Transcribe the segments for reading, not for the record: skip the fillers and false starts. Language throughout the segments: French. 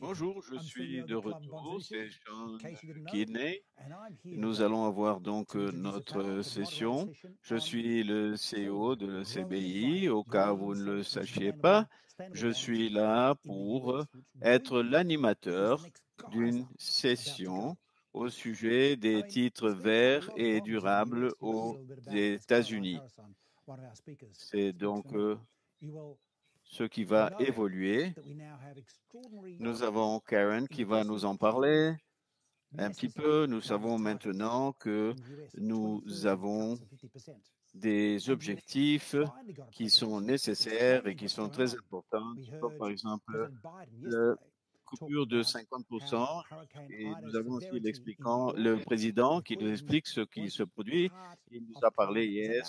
Bonjour, je suis de retour, c'est Sean Kidney. Nous allons avoir donc notre session. Je suis le CEO de la CBI, au cas où vous ne le sachiez pas. Je suis là pour être l'animateur d'une session au sujet des titres verts et durables aux États-Unis. C'est donc ce qui va évoluer. Nous avons Karen qui va nous en parler un petit peu. Nous savons maintenant que nous avons des objectifs qui sont nécessaires et qui sont très importants, comme par exemple la coupure de 50%. Et nous avons aussi le président qui nous explique ce qui se produit. Il nous a parlé hier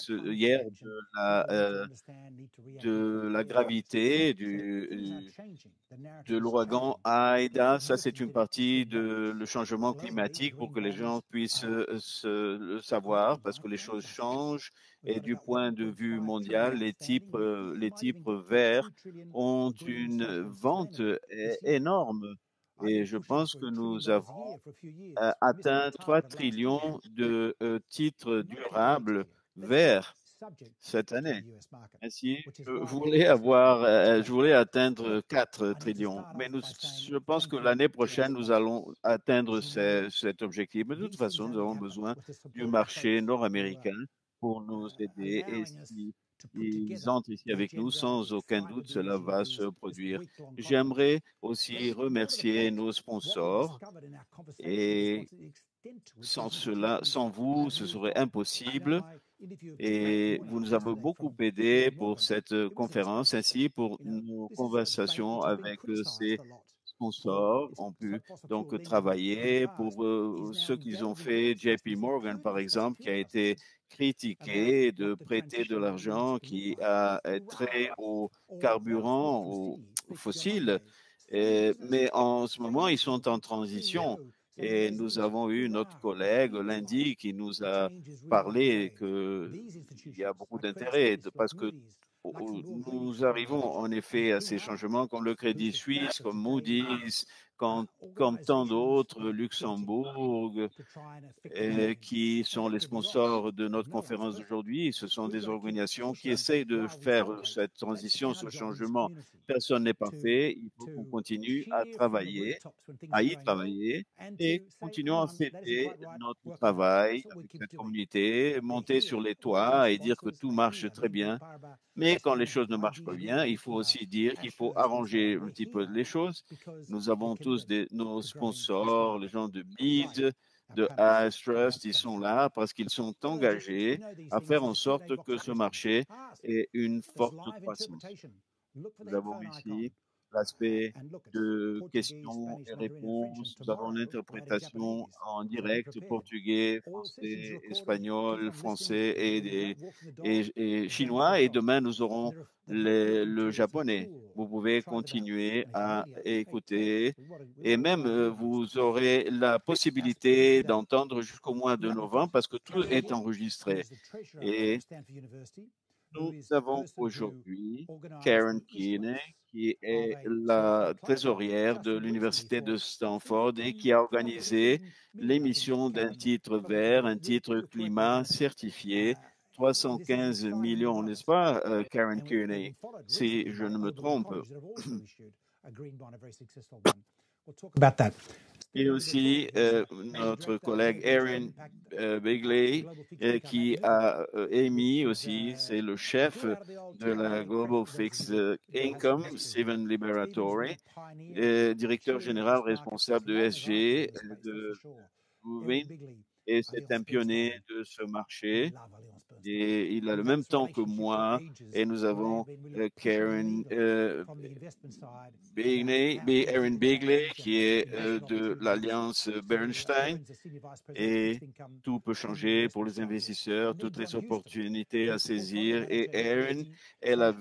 de la gravité de l'ouragan Aida. Ça, c'est une partie de le changement climatique pour que les gens puissent le savoir parce que les choses changent. Et du point de vue mondial, les types verts ont une vente énorme. Et je pense que nous avons atteint 3 trillions de titres durables verts cette année. Ainsi, je voulais atteindre 4 trillions, mais je pense que l'année prochaine, nous allons atteindre cet objectif. Mais de toute façon, nous avons besoin du marché nord-américain pour nous aider et si ils entrent ici avec nous, sans aucun doute, cela va se produire. J'aimerais aussi remercier nos sponsors et sans vous, ce serait impossible. Et vous nous avez beaucoup aidé pour cette conférence, ainsi pour nos conversations avec ces sponsors. On pu donc travailler pour ce qu'ils ont fait. JP Morgan, par exemple, qui a été critiqué de prêter de l'argent qui a trait au carburant, au fossile. Mais en ce moment, ils sont en transition. Et nous avons eu notre collègue lundi qui nous a parlé qu'il y a beaucoup d'intérêt parce que nous arrivons en effet à ces changements comme le Crédit Suisse, comme Moody's, comme tant d'autres, Luxembourg, qui sont les sponsors de notre conférence d'aujourd'hui. Ce sont des organisations qui essayent de faire cette transition, ce changement. Personne n'est parfait. Il faut qu'on continue à y travailler et continuons à fêter notre travail avec cette communauté, monter sur les toits et dire que tout marche très bien. Mais quand les choses ne marchent pas bien, il faut aussi dire qu'il faut arranger un petit peu les choses. Nous avons tous nos sponsors, les gens de BID, de AS Trust, ils sont là parce qu'ils sont engagés à faire en sorte que ce marché ait une forte croissance. Nous avons ici l'aspect de questions et réponses. Nous avons l'interprétation en direct portugais, français, espagnol, français et chinois. Et demain, nous aurons le japonais. Vous pouvez continuer à écouter et même vous aurez la possibilité d'entendre jusqu'au mois de novembre parce que tout est enregistré. Et nous avons aujourd'hui Karen Keeney, qui est la trésorière de l'Université de Stanford et qui a organisé l'émission d'un titre vert, un titre climat certifié, 315 millions, n'est-ce pas, Karen Keeney, si je ne me trompe. Et aussi notre collègue Erin Bigley, qui a émis aussi, c'est le chef de la Global Fixed Income, Steven Liberatore, directeur général responsable de SG, de Moving, et c'est un pionnier de ce marché. Et il a le même temps que moi, et nous avons Erin Bigley, qui est de l'Alliance Bernstein, et tout peut changer pour les investisseurs, toutes les opportunités à saisir. Et Erin est la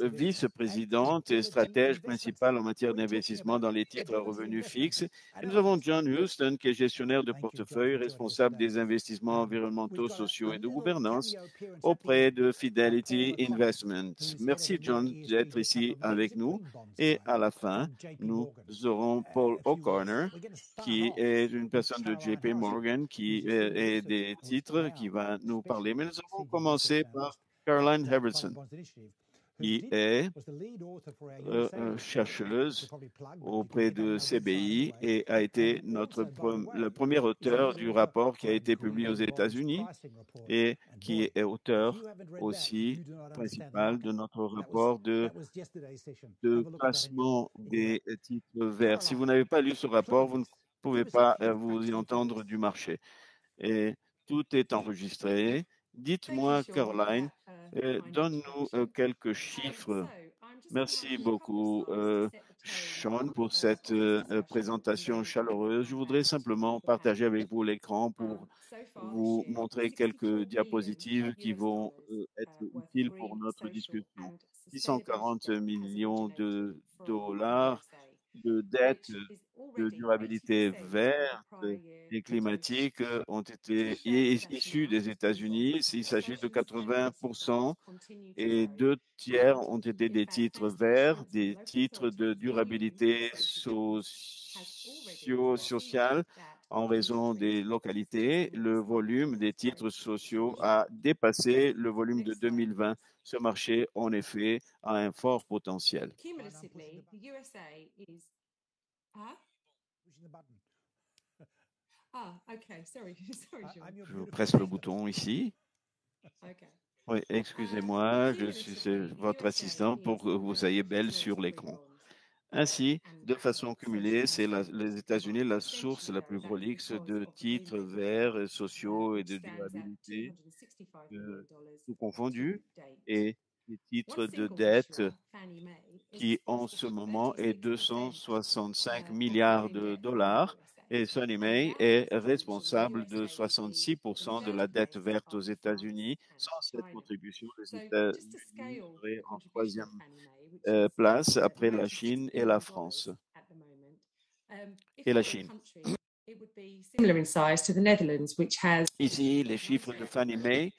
vice-présidente et stratège principale en matière d'investissement dans les titres à revenus fixes. Et nous avons John Houston, qui est gestionnaire de portefeuille, responsable responsable des investissements environnementaux, sociaux et de gouvernance auprès de Fidelity Investments. Merci John d'être ici avec nous. Et à la fin, nous aurons Paul O'Connor, qui est une personne de JP Morgan, qui est des titres, qui va nous parler. Mais nous allons commencer par Caroline Herbertson, qui est chercheuse auprès de CBI et a été le premier auteur du rapport qui a été publié aux États-Unis et qui est auteur aussi principal de notre rapport de placement des titres verts. Si vous n'avez pas lu ce rapport, vous ne pouvez pas vous y entendre du marché. Et tout est enregistré. Dites-moi, Caroline, donne-nous quelques chiffres. Merci beaucoup, Sean, pour cette présentation chaleureuse. Je voudrais simplement partager avec vous l'écran pour vous montrer quelques diapositives qui vont être utiles pour notre discussion. 640 millions de dollars de dettes de durabilité verte et climatique ont été issus des États-Unis. Il s'agit de 80% et 2 tiers ont été des titres verts, des titres de durabilité sociale en raison des localités. Le volume des titres sociaux a dépassé le volume de 2020. Ce marché, en effet, a un fort potentiel. Je presse le bouton ici. Oui, excusez-moi, je suis votre assistant pour que vous soyez belle sur l'écran. Ainsi, de façon cumulée, c'est les États-Unis la source la plus prolixe de titres verts, sociaux et de durabilité, tout confondu, et des titres de dette qui en ce moment est 265 milliards de dollars. Et Fannie Mae est responsable de 66% de la dette verte aux États-Unis. Sans cette contribution, les États-Unis seraient en troisième place après la Chine et la France. Et la Chine. Ici, les chiffres de Fannie Mae,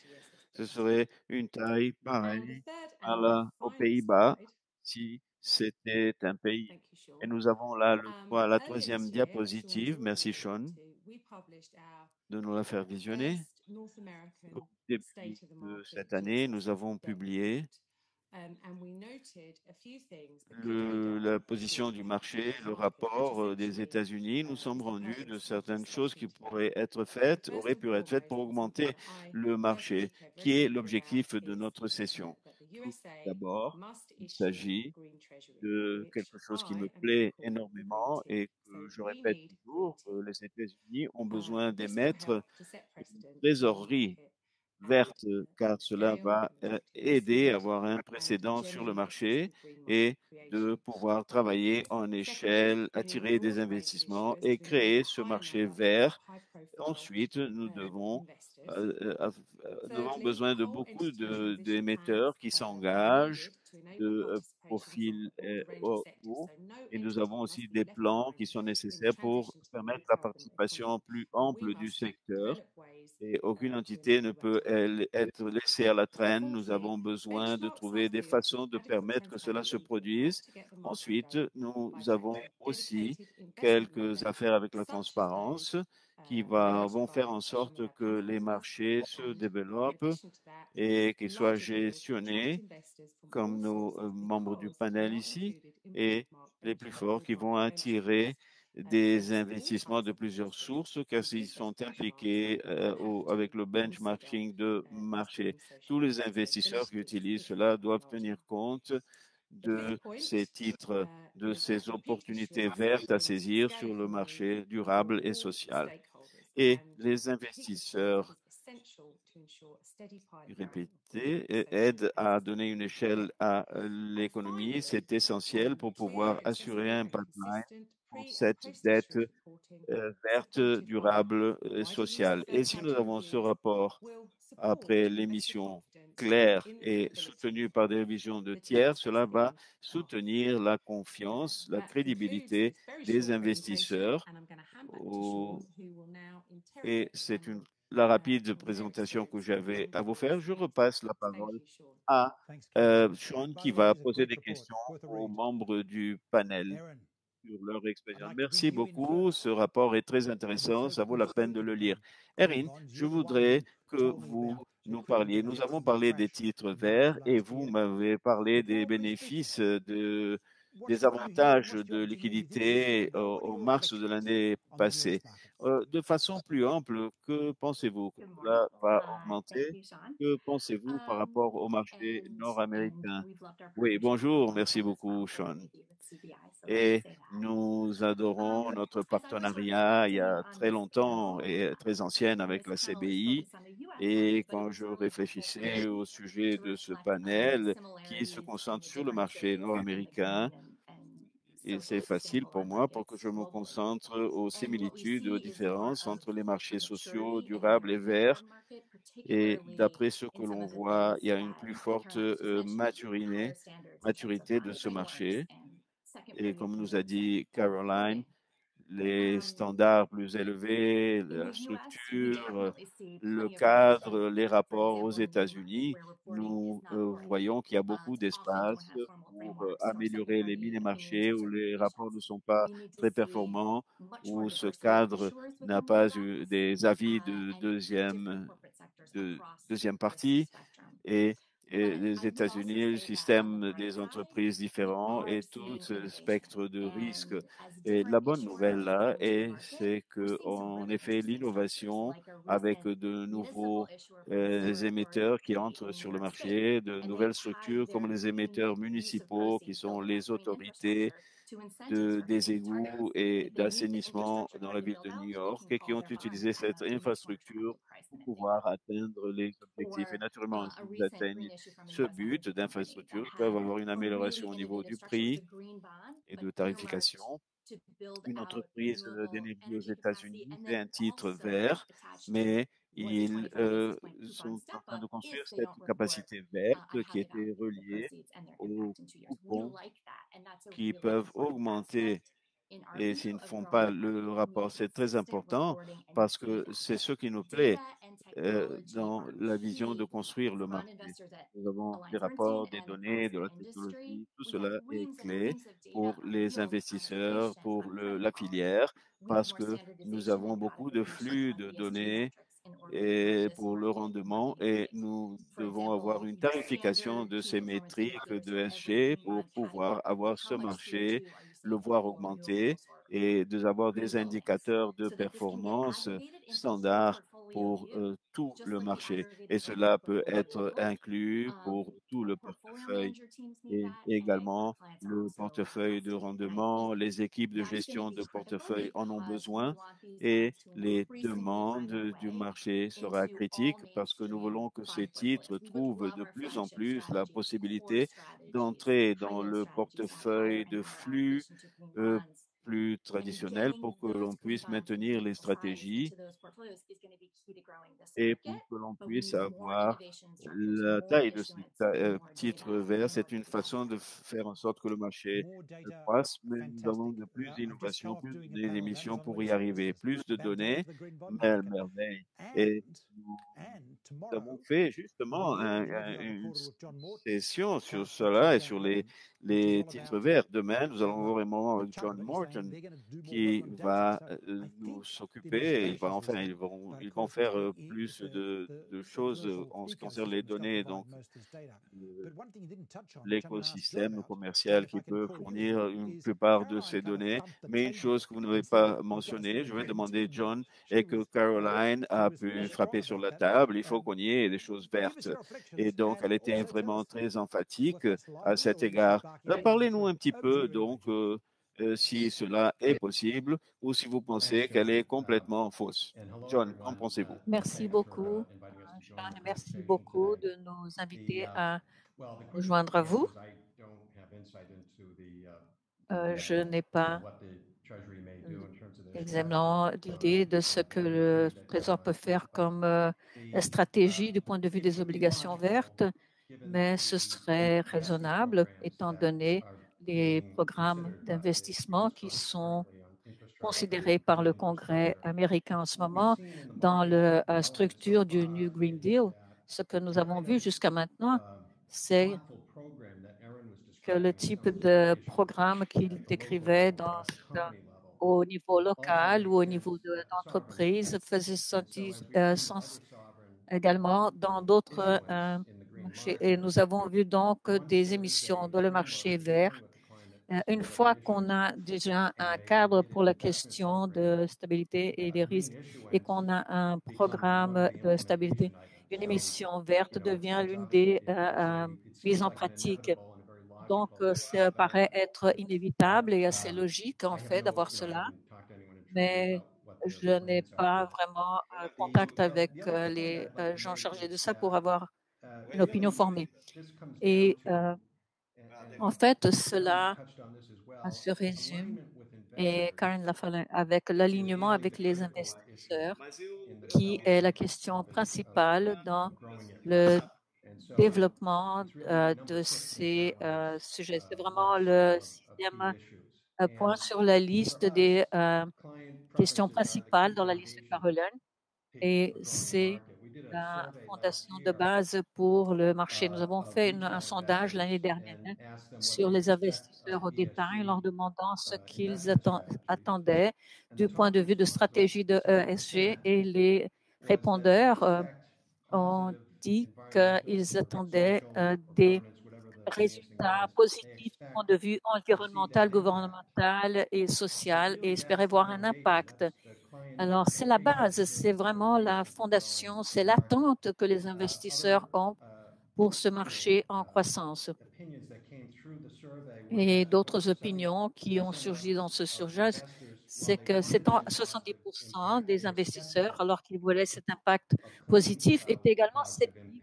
ce serait une taille pareille aux Pays-Bas si c'était un pays. Et nous avons là la troisième diapositive. Merci Sean de nous la faire visionner. Au début de cette année, nous avons publié la position du marché, le rapport des États-Unis. Nous sommes rendus de certaines choses qui pourraient être faites, auraient pu être faites pour augmenter le marché, qui est l'objectif de notre session. Tout d'abord, il s'agit de quelque chose qui me plaît énormément et que je répète toujours, les États-Unis ont besoin d'émettre une trésorerie verte, car cela va aider à avoir un précédent sur le marché et de pouvoir travailler en échelle, attirer des investissements et créer ce marché vert. Ensuite, nous avons besoin de beaucoup d'émetteurs qui s'engagent, de profils hauts, et nous avons aussi des plans qui sont nécessaires pour permettre la participation plus ample du secteur. Et aucune entité ne peut être laissée à la traîne. Nous avons besoin de trouver des façons de permettre que cela se produise. Ensuite, nous avons aussi quelques affaires avec la transparence qui vont faire en sorte que les marchés se développent et qu'ils soient gestionnés comme nos membres du panel ici et les plus forts qui vont attirer des investissements de plusieurs sources car ils sont impliqués avec le benchmarking de marché. Tous les investisseurs qui utilisent cela doivent tenir compte de ces titres, de ces opportunités vertes à saisir sur le marché durable et social. Et les investisseurs répétés aident à donner une échelle à l'économie. C'est essentiel pour pouvoir assurer un pipeline pour cette dette verte, durable et sociale. Et si nous avons ce rapport après l'émission claire et soutenue par des révisions de tiers, cela va soutenir la confiance, la crédibilité des investisseurs Et c'est la rapide présentation que j'avais à vous faire. Je repasse la parole à Sean qui va poser des questions aux membres du panel sur leur expérience. Merci beaucoup. Ce rapport est très intéressant. Ça vaut la peine de le lire. Erin, je voudrais que vous nous parliez. Nous avons parlé des titres verts et vous m'avez parlé des bénéfices des avantages de liquidité au mars de l'année passée. De façon plus ample, que pensez-vous que Good morning. cela va augmenter? Thank you, Sean. Que pensez-vous par rapport au marché And nord-américain? we've loved our Oui, partnership for a bonjour, long merci time as beaucoup, well, both Sean. maybe with CBI, so let me Et say that. nous adorons notre As I was partenariat il y reflecting a on très this longtemps panel, et très ancienne I avec was la heavily CBI. focused on the US Et market, but it quand was je really helpful for réfléchissais me au sujet to de ce reflect on the panel qui se similarities and concentre the sur le marché differences in the nord-américain, green and et c'est socially facile sustainable pour art moi pour que markets je me globally. concentre aux And what we similitudes, aux see is more différences of entre les a marchés sociaux maturity in the durables et green verts. card market, Et particularly d'après ce que in some l'on of the voit, things il y a une that plus forte Caroline just mentioned, higher standards in terms of maturité de buying ce frameworks marché. and second Et party comme nous a opinions dit and Caroline, reporting. les Um, standards plus élevés, in the la US, we structure, definitely see le plenty of room, but cadre, les for rapports aux example, in the new market États-Unis, where reporting is nous not great, voyons qu'il y a beaucoup often don't d'espace have formal pour frameworks nor second améliorer les party opinions mini-marchés in où certain les rapports ne locations. sont pas We need to très see performants, much more où ce diversity of cadre issuers n'a within the pas eu US des avis and different corporate sectors de across deuxième the risk partie spectrum. et But les I would also États-Unis, le say that on the système bright des side, entreprises we différents are et tout seeing ce innovation. spectre de risques. And as Et la different bonne nouvelle issuers là, come to the est, market, c'est we're que, seeing some en really effet, interesting structures, l'innovation like a avec recent de municipal nouveaux issuer from Missouri émetteurs qui Authority entrent in New sur le York State. marché, de And they've nouvelles tied structures comme their les green émetteurs use of municipaux, qui proceeds sont building out les green autorités infrastructure to incentives for hitting the des égouts targets et if they meet the d'assainissement infrastructure dans la target ville build de New out, they York can et qui call ont their bond utilisé cette at a much more infrastructure attractive price pour than if they pouvoir weren't. atteindre les objectifs. Et Or naturellement, a s'ils recent green atteignent issue from a ce U.S. but energy company that d'infrastructure, ils peuvent had avoir une a really amélioration au niveau innovative du structure. It was prix a green bond, et but de earmarked tarification. to build Une out entreprise renewable d'énergie aux energy capacity États-Unis and fait then un titre also vert, attached to mais was a ils 25 basis point coupon sont step en train up de if construire they cette don't report capacité verte on how qui they était value the reliée proceeds and their aux impact in 2 years. We coupons like that, and that's a qui really peuvent important augmenter. aspect in our Et s'ils view ne of font pas growing our le rapport, economy, c'est très consistent important reporting and parce que c'est feedback. ce qui nous plaît Data and technology dans are la vision de key construire le for fund marché. investors at Nous avons des AllianceBernstein rapports, des and données, across de the la industry. technologie, tout We have cela est reams and clé reams of data pour on les yield, on investisseurs, duration, pour on credit la quality. filière, We need parce more que nous standardization avons and data beaucoup de creation flux of de ESG données metrics in order to put et this pour le market in rendement running et right. nous For devons avoir example, une tarification standard de key ces performance métriques indicators de for every SG green pour bond pouvoir category. avoir How ce much marché, CO2 are you le saving voir for augmenter renewables or et d'avoir des rebuildings indicateurs de so that this can get performance aggregated into a full standards portfolio pour view, tout just le like the marché. aggregated Et overall cela peut portfolio être look. inclus pour tout Our le portfolio portefeuille manager teams need et that, and our également clients are le also portefeuille de requesting it. And I rendement, think les équipes de that's going to gestion be de critical portefeuille en ont because we besoin want these et bonds to les increasingly demandes find their du way marché sera into all critique parce que nous mainstream voulons que ces fund titres portfolios. We would trouvent love de our plus en flagship plus la strategies, core possibilité strategies, d'entrer high dans yield le strategies have higher portefeuille and de higher flux allocation to green euh, bonds. plus And traditionnels getting pour que those l'on green puisse bonds maintenir les sized stratégies into those portfolios is going to be key to growing this et market. pour que l'on But we puisse need more avoir innovation structures, la more taille de ces issuance, and more titres data verts. in C'est order une to get façon de there. faire en sorte que le marché croisse, mais nous avons de plus d'innovation, plus d'émissions pour y arriver, plus de données, merveille. Et nous avons fait justement une session sur cela et sur les titres verts. Demain, nous allons avoir un moment avec John Morton qui va nous s'occuper. Ils vont faire plus de choses en ce qui concerne les données, donc euh, l'écosystème commercial qui peut fournir une plupart de ces données. Mais une chose que vous n'avez pas mentionnée, je vais demander John, est que Caroline a pu frapper sur la table. Il faut qu'on y ait des choses vertes. Et donc, elle était vraiment très emphatique à cet égard. Parlez-nous un petit peu, donc, si cela est possible ou si vous Thanks, pensez qu'elle John, est complètement fausse. and hello, John, qu'en everyone. pensez-vous? Merci Thanks for beaucoup, inviting us to join Sean, the et merci conversation beaucoup today. de nous The inviter à well, the nous quick joindre à vous. answer is I don't have insight into Je n'ai pas what the Treasury may do in terms of their strategy. exactement d'idée de ce que le Trésor peut faire comme stratégie du point de vue des obligations vertes, mais ce serait raisonnable étant donné les programmes d'investissement qui sont considéré par le Congrès américain en ce moment dans la structure du New Green Deal. Ce que nous avons vu jusqu'à maintenant, c'est que le type de programme qu'il décrivait au niveau local ou au niveau d'entreprise faisait sens également dans d'autres marchés. Et nous avons vu donc des émissions dans le marché vert. Une fois qu'on a déjà un cadre pour la question de stabilité et des risques et qu'on a un programme de stabilité, une émission verte devient l'une des mises en pratique. Donc, ça paraît être inévitable et assez logique, en fait, d'avoir cela, mais je n'ai pas vraiment contact avec les gens chargés de ça pour avoir une opinion formée. Et en fait, cela se résume, et Karen l'a fait, avec l'alignement avec les investisseurs, qui est la question principale dans le développement de ces sujets. C'est vraiment le sixième point sur la liste des questions principales dans la liste de Caroline, et c'est la fondation de base pour le marché. Nous avons fait un sondage l'année dernière sur les investisseurs au détail, leur demandant ce qu'ils attendaient du point de vue de stratégie de ESG, et les répondeurs ont dit qu'ils attendaient des résultats positifs du point de vue environnemental, gouvernemental et social, et espéraient voir un impact. Alors, c'est la base, c'est vraiment la fondation, c'est l'attente que les investisseurs ont pour ce marché en croissance. Et d'autres opinions qui ont surgi dans ce sujet, c'est que 70% des investisseurs, alors qu'ils voulaient cet impact positif, étaient également sceptiques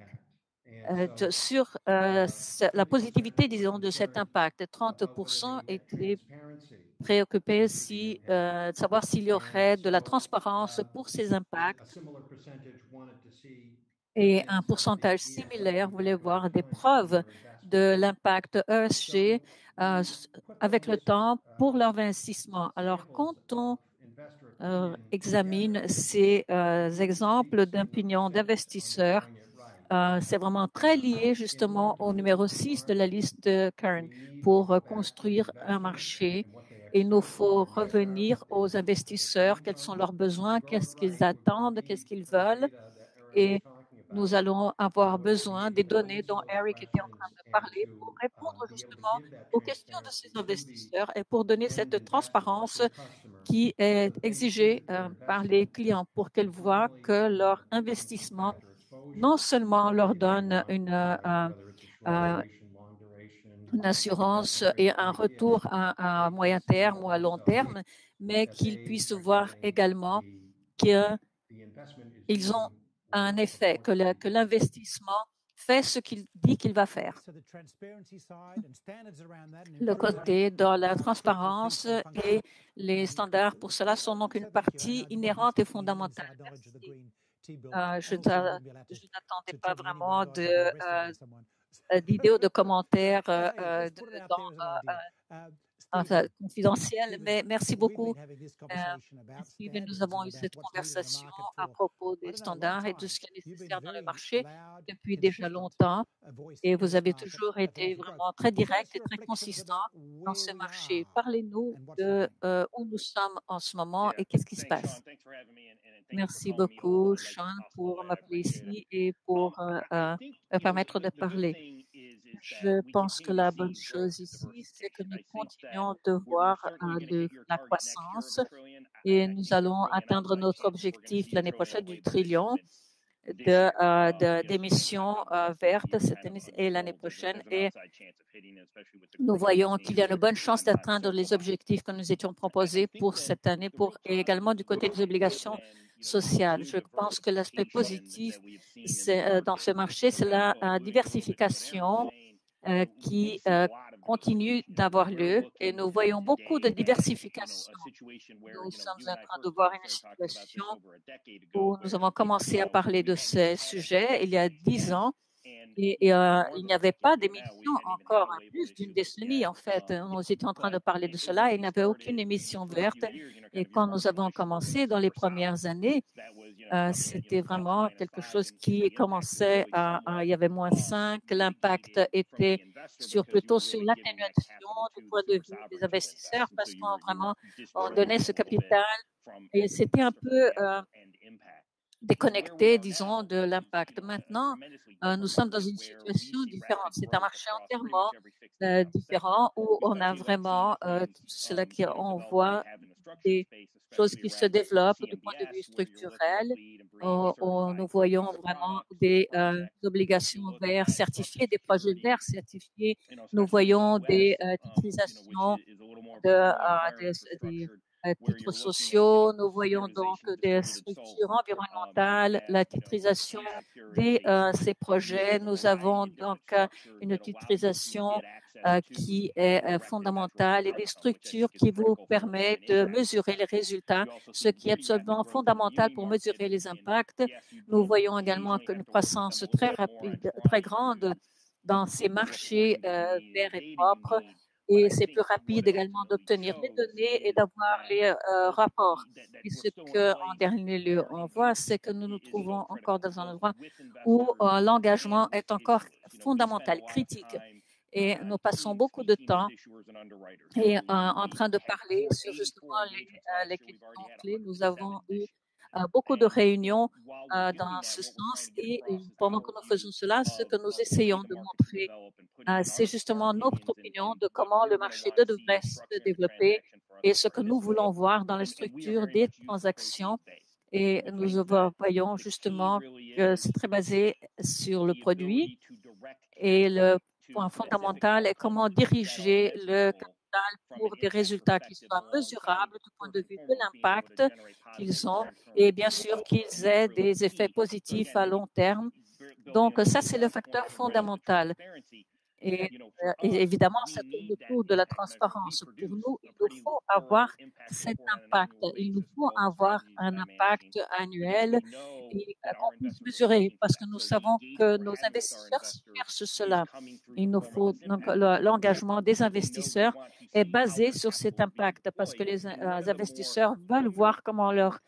sur la positivité, disons, de cet impact. 30% étaient préoccupés de savoir s'il y aurait de la transparence pour ces impacts, et un pourcentage similaire voulait voir des preuves de l'impact ESG avec le temps pour l'investissement. Alors, quand on examine ces exemples d'opinion d'investisseurs, c'est vraiment très lié justement au numéro 6 de la liste de Karen. Pour construire un marché, il nous faut revenir aux investisseurs, quels sont leurs besoins, qu'est-ce qu'ils attendent, qu'est-ce qu'ils veulent. Et nous allons avoir besoin des données dont Eric était en train de parler pour répondre justement aux questions de ces investisseurs et pour donner cette transparence qui est exigée par les clients pour qu'ils voient que leur investissement non seulement leur donne une assurance et un retour à moyen terme ou à long terme, mais qu'ils puissent voir également qu'ils ont un effet, que l'investissement fait ce qu'il dit qu'il va faire. Le côté de la transparence et les standards pour cela sont donc une partie inhérente et fondamentale. Je n'attendais pas vraiment d'idées ou de commentaires confidentiels, mais merci beaucoup. Nous avons eu cette conversation à propos des standards et de ce qui est nécessaire dans le marché depuis déjà longtemps, et vous avez toujours été vraiment très direct et très consistant dans ce marché. Parlez-nous de où nous sommes en ce moment et qu'est-ce qui se passe. Merci beaucoup, Sean, pour m'appeler ici et pour me permettre de parler. Je pense que la bonne chose ici, c'est que nous continuons de voir de la croissance, et nous allons atteindre notre objectif l'année prochaine du trillion d'émissions vertes cette année et l'année prochaine. Et nous voyons qu'il y a une bonne chance d'atteindre les objectifs que nous étions proposés pour cette année, et également du côté des obligations sociales. Je pense que l'aspect positif dans ce marché, c'est la diversification qui continue d'avoir lieu, et nous voyons beaucoup de diversification. Nous sommes en train de voir une situation où nous avons commencé à parler de ces sujets il y a 10 ans, Et il n'y avait pas d'émission encore à plus d'une décennie, en fait. Nous étions en train de parler de cela et il n'y avait aucune émission verte. Et quand nous avons commencé dans les premières années, c'était vraiment quelque chose qui commençait il y avait -5. L'impact était plutôt sur l'atténuation du point de vue des investisseurs parce qu'on vraiment on donnait ce capital et c'était un peu déconnecté, disons, de l'impact. Maintenant, nous sommes dans une situation différente. C'est un marché entièrement différent où on a vraiment cela on voit des choses qui se développent du point de vue structurel. Nous voyons vraiment des obligations vertes certifiées, des projets verts certifiés. Nous voyons des titrisations des titres sociaux. Nous voyons donc des structures environnementales, la titrisation de ces projets. Nous avons donc une titrisation qui est fondamentale et des structures qui vous permettent de mesurer les résultats, ce qui est absolument fondamental pour mesurer les impacts. Nous voyons également une croissance très rapide, très grande dans ces marchés verts et propres. Et c'est plus rapide également d'obtenir les données et d'avoir les rapports. Et ce qu'en dernier lieu, on voit, c'est que nous nous trouvons encore dans un endroit où l'engagement est encore fondamental, critique. Et nous passons beaucoup de temps en train de parler sur justement les questions clés. Nous avons eu beaucoup de réunions dans ce sens et pendant que nous faisons cela, ce que nous essayons de montrer, c'est justement notre opinion de comment le marché devrait se développer et ce que nous voulons voir dans les structures des transactions. Et nous voyons justement que c'est très basé sur le produit et le point fondamental est comment diriger le capital pour des résultats qui soient mesurables du point de vue de l'impact qu'ils ont et bien sûr qu'ils aient des effets positifs à long terme. Donc, ça, c'est le facteur fondamental. Et évidemment, ça tourne autour de la transparence. Pour nous, il nous faut avoir cet impact. Il nous faut avoir un impact annuel et qu'on puisse mesurer parce que nous savons que nos investisseurs cherchent cela. Il nous faut donc l'engagement des investisseurs est basé sur cet impact parce que les investisseurs veulent voir comment leur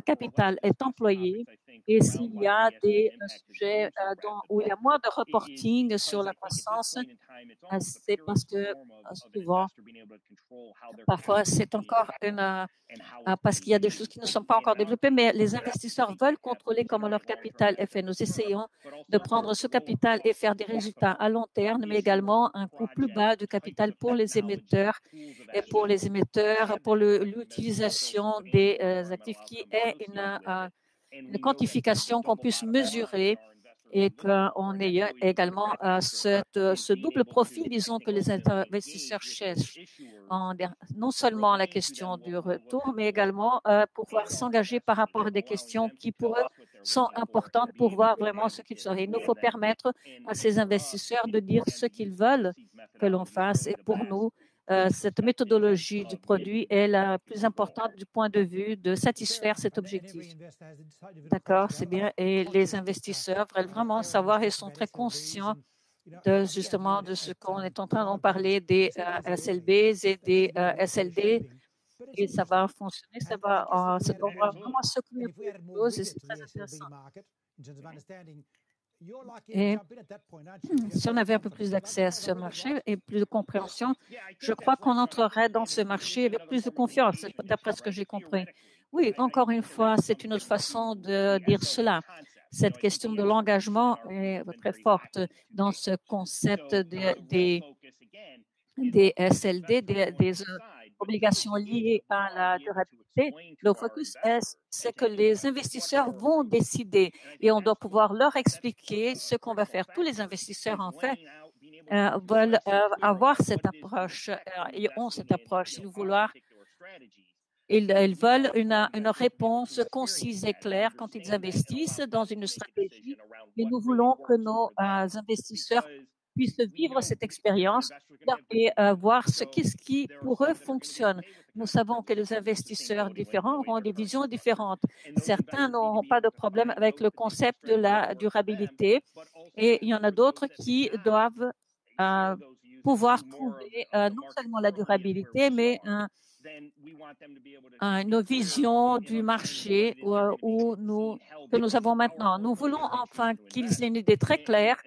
capital est employé. Et s'il y a des sujets où il y a moins de reporting sur la croissance, c'est parce que souvent, parfois, c'est encore parce qu'il y a des choses qui ne sont pas encore développées, mais les investisseurs veulent contrôler comment leur capital est fait. Nous essayons de prendre ce capital et faire des résultats à long terme, mais également un coût plus bas du capital pour les émetteurs et pour l'utilisation des actifs qui est une quantification qu'on puisse mesurer et qu'on ait également ce double profil, disons, que les investisseurs cherchent. Non seulement la question du retour, mais également pouvoir s'engager par rapport à des questions qui, pour eux, sont importantes pour voir vraiment ce qu'ils sont. Il nous faut permettre à ces investisseurs de dire ce qu'ils veulent que l'on fasse. Et pour nous, cette méthodologie du produit est la plus importante du point de vue de satisfaire cet objectif. D'accord, c'est bien. Et les investisseurs veulent vraiment savoir et sont très conscients justement de ce qu'on est en train d'en parler des SLBs et des SLD. Et ça va fonctionner, ça va vraiment secouer les choses et c'est très intéressant. Et si on avait un peu plus d'accès à ce marché et plus de compréhension, je crois qu'on entrerait dans ce marché avec plus de confiance, d'après ce que j'ai compris. Oui, encore une fois, c'est une autre façon de dire cela. Cette question de l'engagement est très forte dans ce concept des SLD, des obligations liées à la durabilité. Le focus c'est que les investisseurs vont décider et on doit pouvoir leur expliquer ce qu'on va faire. Tous les investisseurs, en fait, veulent avoir cette approche et ont cette approche. Ils veulent une réponse concise et claire quand ils investissent dans une stratégie et nous voulons que nos investisseurs puissent vivre cette expérience et voir ce qui pour eux fonctionne. Nous savons que les investisseurs différents auront des visions différentes. Certains n'auront pas de problème avec le concept de la durabilité et il y en a d'autres qui doivent pouvoir trouver non seulement la durabilité, mais une vision du marché que nous avons maintenant. Nous voulons enfin qu'ils aient une idée très claire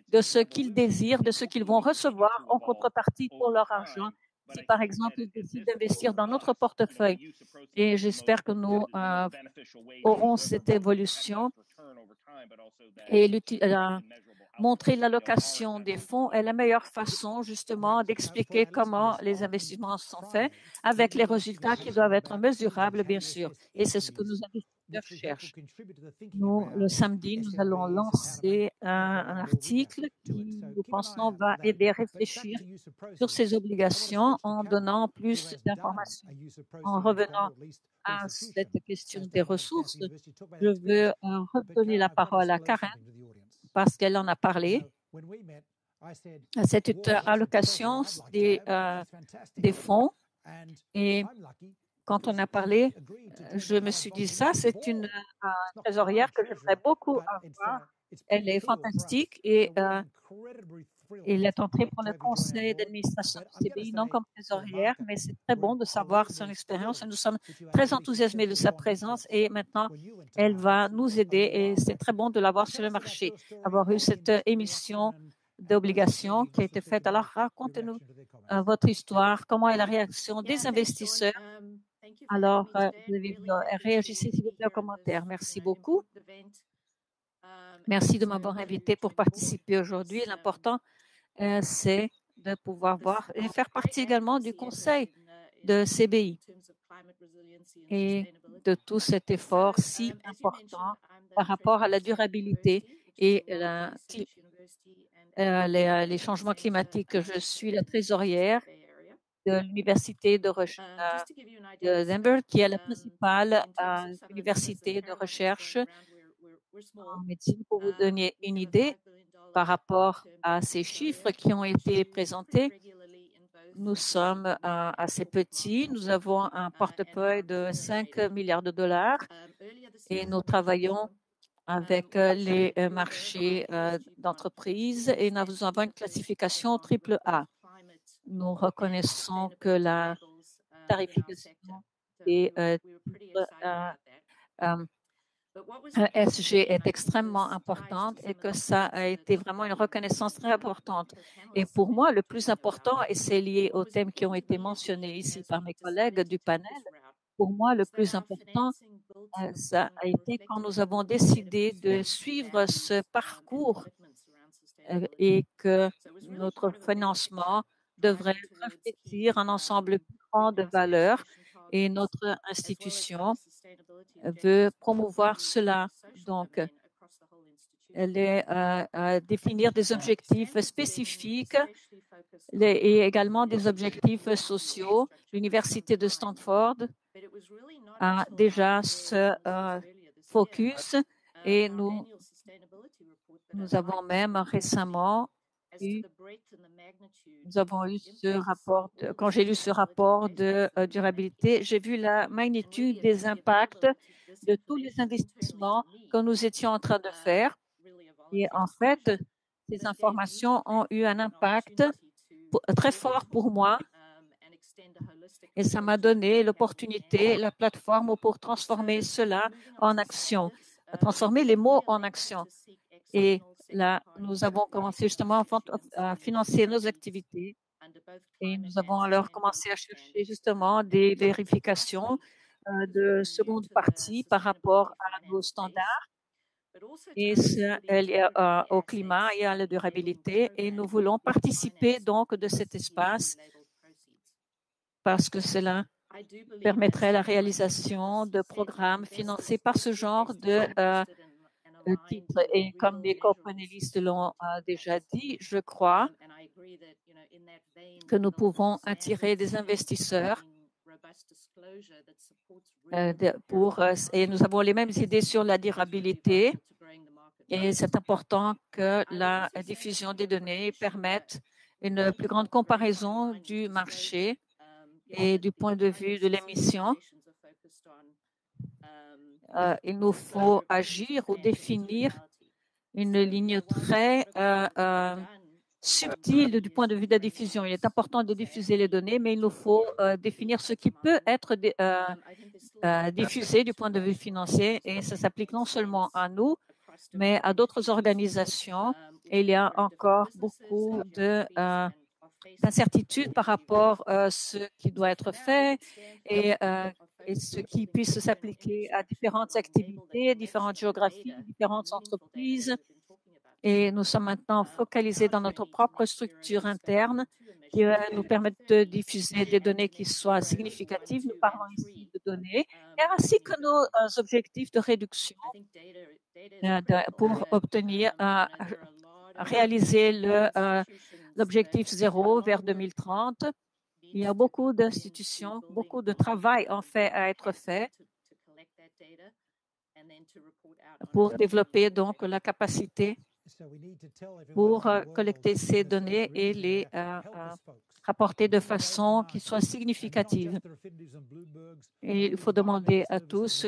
de ce qu'ils désirent, de ce qu'ils vont recevoir en contrepartie pour leur argent, si par exemple ils décident d'investir dans notre portefeuille. Et j'espère que nous aurons cette évolution et montrer l'allocation des fonds est la meilleure façon justement d'expliquer comment les investissements sont faits avec les résultats qui doivent être mesurables, bien sûr. Et c'est ce que nos investisseurs cherchent. Le samedi, nous allons lancer un article qui, nous pensons, va aider à réfléchir sur ces obligations en donnant plus d'informations. En revenant à cette question des ressources, je veux redonner la parole à Karen parce qu'elle en a parlé. C'est une allocation des fonds et quand on a parlé, je me suis dit ça, c'est une trésorière que j'aimerais beaucoup avoir. Elle est fantastique et elle est entrée pour le conseil d'administration du CBI, non comme trésorière, mais c'est très bon de savoir son expérience. Nous sommes très enthousiasmés de sa présence et maintenant, elle va nous aider et c'est très bon de l'avoir sur le marché. Avoir eu cette émission d'obligations qui a été faite. Alors, racontez-nous votre histoire, comment est la réaction des investisseurs. Alors, réagissez s'il vous plaît aux commentaires. Merci beaucoup. Merci de m'avoir invité pour participer aujourd'hui. L'important, c'est de pouvoir voir et faire partie également du conseil de CBI et de tout cet effort si important par rapport à la durabilité et les changements climatiques. Je suis la trésorière de l'Université de Denver, qui est la principale université de recherche en médecine. Pour vous donner une idée par rapport à ces chiffres qui ont été présentés, nous sommes assez petits. Nous avons un portefeuille de 5 milliards de dollars et nous travaillons avec les marchés d'entreprise et nous avons une classification AAA. Nous reconnaissons que la tarification des ESG est extrêmement importante et que ça a été vraiment une reconnaissance très importante. Et pour moi, le plus important, et c'est lié aux thèmes qui ont été mentionnés ici par mes collègues du panel, pour moi, le plus important, ça a été quand nous avons décidé de suivre ce parcours et que notre financement devrait refléter un ensemble plus grand de valeurs et notre institution veut promouvoir cela. Donc, elle est à définir des objectifs spécifiques et également des objectifs sociaux. L'Université de Stanford a déjà ce focus et nous avons même récemment nous avons eu ce rapport, quand j'ai lu ce rapport de durabilité, j'ai vu la magnitude des impacts de tous les investissements que nous étions en train de faire. Et en fait, ces informations ont eu un impact très fort pour moi et ça m'a donné l'opportunité, la plateforme pour transformer cela en action, transformer les mots en action. Et là, nous avons commencé justement à financer nos activités et nous avons alors commencé à chercher justement des vérifications de seconde partie par rapport à nos standards et au climat et à la durabilité. Et nous voulons participer donc de cet espace parce que cela permettrait la réalisation de programmes financés par ce genre de titres. Et comme mes co-panélistes l'ont déjà dit, je crois que nous pouvons attirer des investisseurs et nous avons les mêmes idées sur la durabilité Et c'est important que la diffusion des données permette une plus grande comparaison du marché et du point de vue de l'émission. Il nous faut agir ou définir une ligne très subtile du point de vue de la diffusion. Il est important de diffuser les données, mais il nous faut définir ce qui peut être diffusé du point de vue financier, et ça s'applique non seulement à nous, mais à d'autres organisations. Et il y a encore beaucoup d'incertitudes par rapport à ce qui doit être fait et ce qui puisse s'appliquer à différentes activités, différentes géographies, différentes entreprises. Et nous sommes maintenant focalisés dans notre propre structure interne qui va nous permettre de diffuser des données qui soient significatives. Nous parlons ici de données, ainsi que nos objectifs de réduction pour obtenir, réaliser l'objectif zéro vers 2030. Il y a beaucoup d'institutions, beaucoup de travail en fait à être fait pour développer donc la capacité pour collecter ces données et les rapporter de façon qui soit significative. Et il faut demander à tous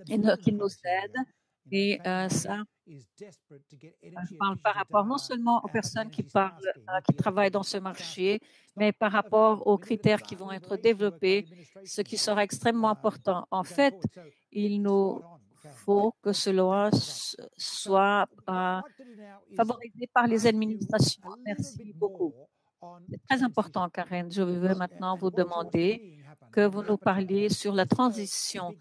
qu'ils nous aident. Et ça, je parle par rapport non seulement aux personnes qui travaillent dans ce marché, mais par rapport aux critères qui vont être développés, ce qui sera extrêmement important. En fait, il nous faut que cela soit favorisé par les administrations. Merci beaucoup. C'est très important, Karen. Je veux maintenant vous demander que vous nous parliez sur la transition.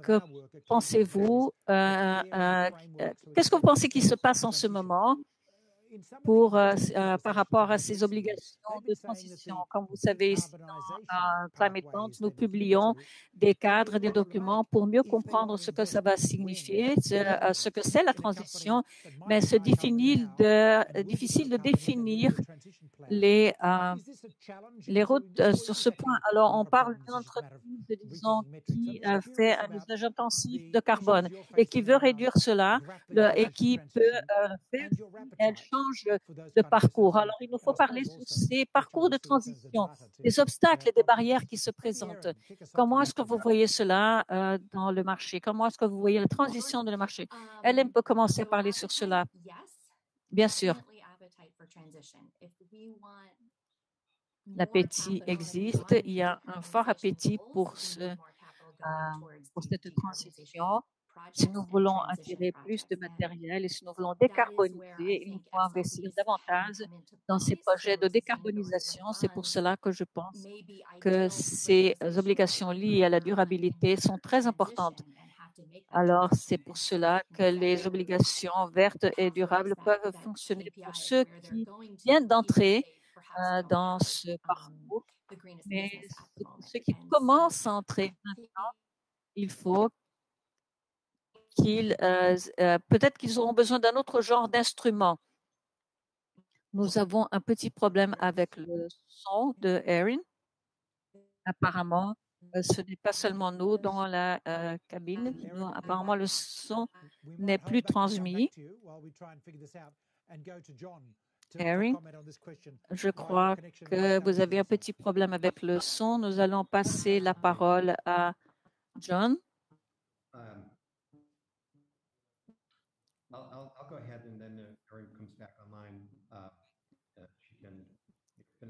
Que pensez-vous, qu'est-ce que vous pensez qui se passe en ce moment par rapport à ces obligations de transition? Comme vous savez, ici dans Climate Bonds, nous publions des cadres, des documents pour mieux comprendre ce que ça va signifier, ce que c'est la transition, mais c'est difficile de définir les routes sur ce point. Alors, on parle d'une entreprise, disons, qui fait un usage intensif de carbone et qui veut réduire cela et qui peut faire elle change de parcours. Alors, il nous faut parler sur ces parcours de transition, des obstacles et des barrières qui se présentent. Comment est-ce que vous voyez cela dans le marché? Comment est-ce que vous voyez la transition de le marché? Hélène peut commencer à parler sur cela. Bien sûr. L'appétit existe. Il y a un fort appétit pour cette transition. Si nous voulons attirer plus de matériel et si nous voulons décarboniser, il nous faut investir davantage dans ces projets de décarbonisation. C'est pour cela que je pense que ces obligations liées à la durabilité sont très importantes. Alors, c'est pour cela que les obligations vertes et durables peuvent fonctionner pour ceux qui viennent d'entrer dans ce parcours. Mais ceux qui commencent à entrer maintenant, il faut peut-être qu'ils auront besoin d'un autre genre d'instrument. Nous avons un petit problème avec le son de Erin. Apparemment, ce n'est pas seulement nous dans la cabine. Apparemment, le son n'est plus transmis. Erin, je crois que vous avez un petit problème avec le son. Nous allons passer la parole à John.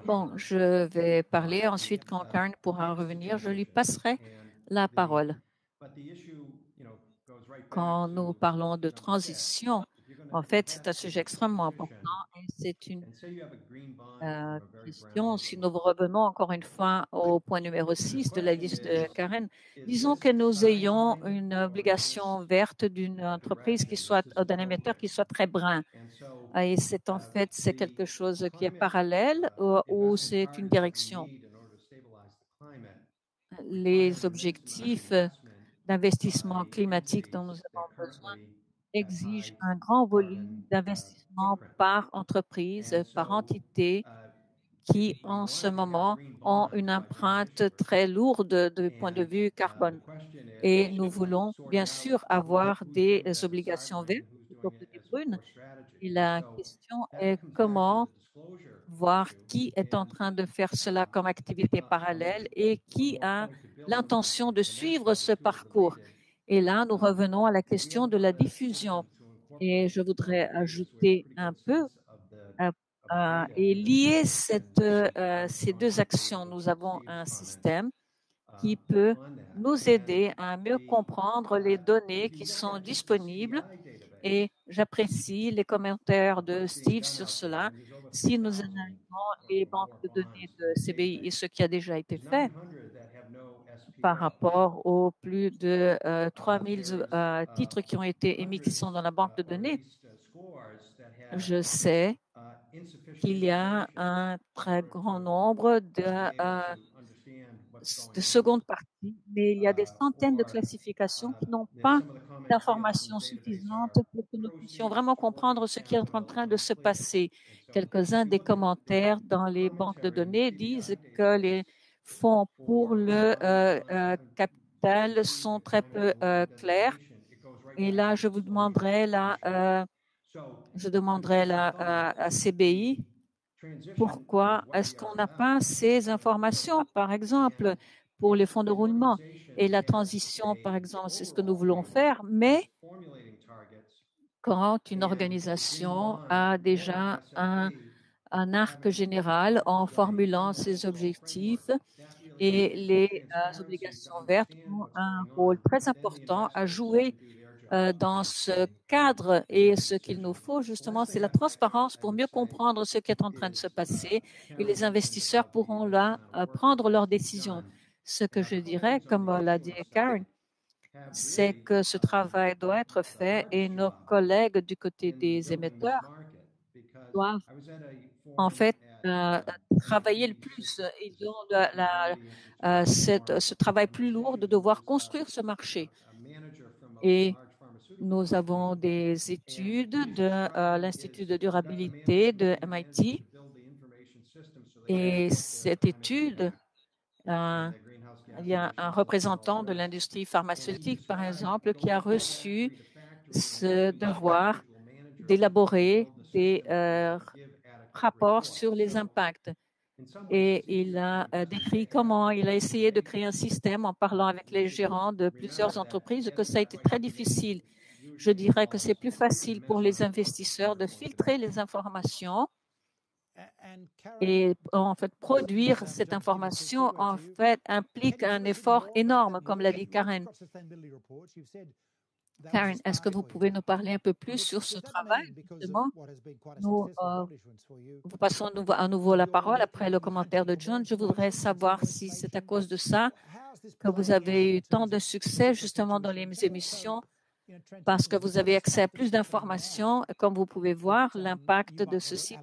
Bon, je vais parler. Ensuite, quand Karen pourra revenir, je lui passerai la parole. Quand nous parlons de transition, en fait, c'est un sujet extrêmement important et c'est une question. Si nous revenons encore une fois au point numéro 6 de la liste de Karen, disons que nous ayons une obligation verte d'une entreprise d'un émetteur qui soit très brun. Et c'est en fait, c'est quelque chose qui est parallèle ou c'est une direction. Les objectifs d'investissement climatique dont nous avons besoin exigent un grand volume d'investissement par entreprise, par entité. qui, en ce moment, ont une empreinte très lourde du point de vue carbone. Et nous voulons, bien sûr, avoir des obligations vertes plutôt que des brunes. Et la question est comment voir qui est en train de faire cela comme activité parallèle et qui a l'intention de suivre ce parcours. Et là, nous revenons à la question de la diffusion. Et je voudrais ajouter un peu et lier ces deux actions. Nous avons un système qui peut nous aider à mieux comprendre les données qui sont disponibles. Et j'apprécie les commentaires de Steve sur cela. Si nous analysons les banques de données de CBI et ce qui a déjà été fait par rapport aux plus de 3000 titres qui ont été émis qui sont dans la banque de données, je sais qu'il y a un très grand nombre de secondes parties, mais il y a des centaines de classifications qui n'ont pas d'informations suffisantes pour que nous puissions vraiment comprendre ce qui est en train de se passer. Quelques-uns des commentaires dans les banques de données disent que les fonds pour le capital sont très peu clairs. Et là, je demanderai à CBI pourquoi est-ce qu'on n'a pas ces informations, par exemple, pour les fonds de roulement et la transition, par exemple, c'est ce que nous voulons faire, mais quand une organisation a déjà un arc général en formulant ses objectifs et les obligations vertes ont un rôle très important à jouer dans ce cadre, et ce qu'il nous faut justement, c'est la transparence pour mieux comprendre ce qui est en train de se passer et les investisseurs pourront là prendre leurs décisions. Ce que je dirais, comme l'a dit Karen, c'est que ce travail doit être fait et nos collègues du côté des émetteurs doivent en fait travailler le plus. Ils ont ce travail plus lourd de devoir construire ce marché. Et nous avons des études de l'Institut de durabilité de MIT. Et cette étude, il y a un représentant de l'industrie pharmaceutique, par exemple, qui a reçu ce devoir d'élaborer des rapports sur les impacts. Et il a décrit comment il a essayé de créer un système en parlant avec les gérants de plusieurs entreprises, que ça a été très difficile. Je dirais que c'est plus facile pour les investisseurs de filtrer les informations et en fait produire cette information en fait implique un effort énorme, comme l'a dit Karen. Karen, est-ce que vous pouvez nous parler un peu plus sur ce travail, justement? Nous vous passons à nouveau la parole après le commentaire de John. Je voudrais savoir si c'est à cause de ça que vous avez eu tant de succès justement dans les émissions, parce que vous avez accès à plus d'informations. Comme vous pouvez voir, l'impact de ceci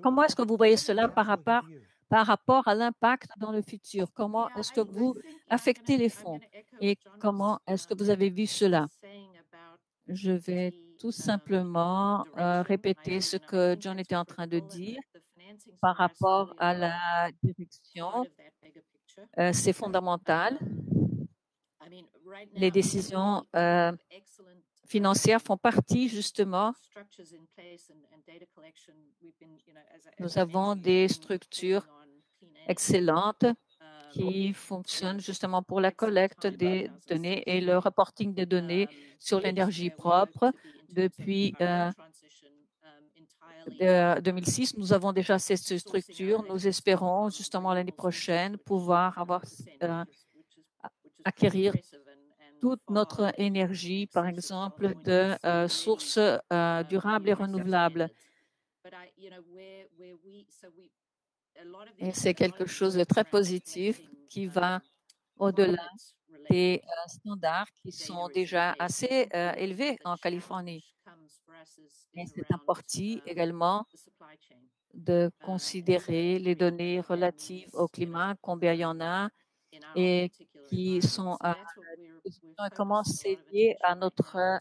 comment est-ce que vous voyez cela par rapport à l'impact dans le futur? Comment est-ce que vous affectez les fonds et comment est-ce que vous avez vu cela? Je vais tout simplement répéter ce que John était en train de dire par rapport à la direction. C'est fondamental. Les décisions financières font partie justement. Nous avons des structures excellentes qui fonctionnent justement pour la collecte des données et le reporting des données sur l'énergie propre. Depuis 2006, nous avons déjà ces structures. Nous espérons justement l'année prochaine pouvoir acquérir toute notre énergie, par exemple, de sources durables et renouvelables. Et c'est quelque chose de très positif qui va au-delà des standards qui sont déjà assez élevés en Californie. Et c'est important également de considérer les données relatives au climat, combien il y en a, et qui sont à disposition et comment c'est lié à notre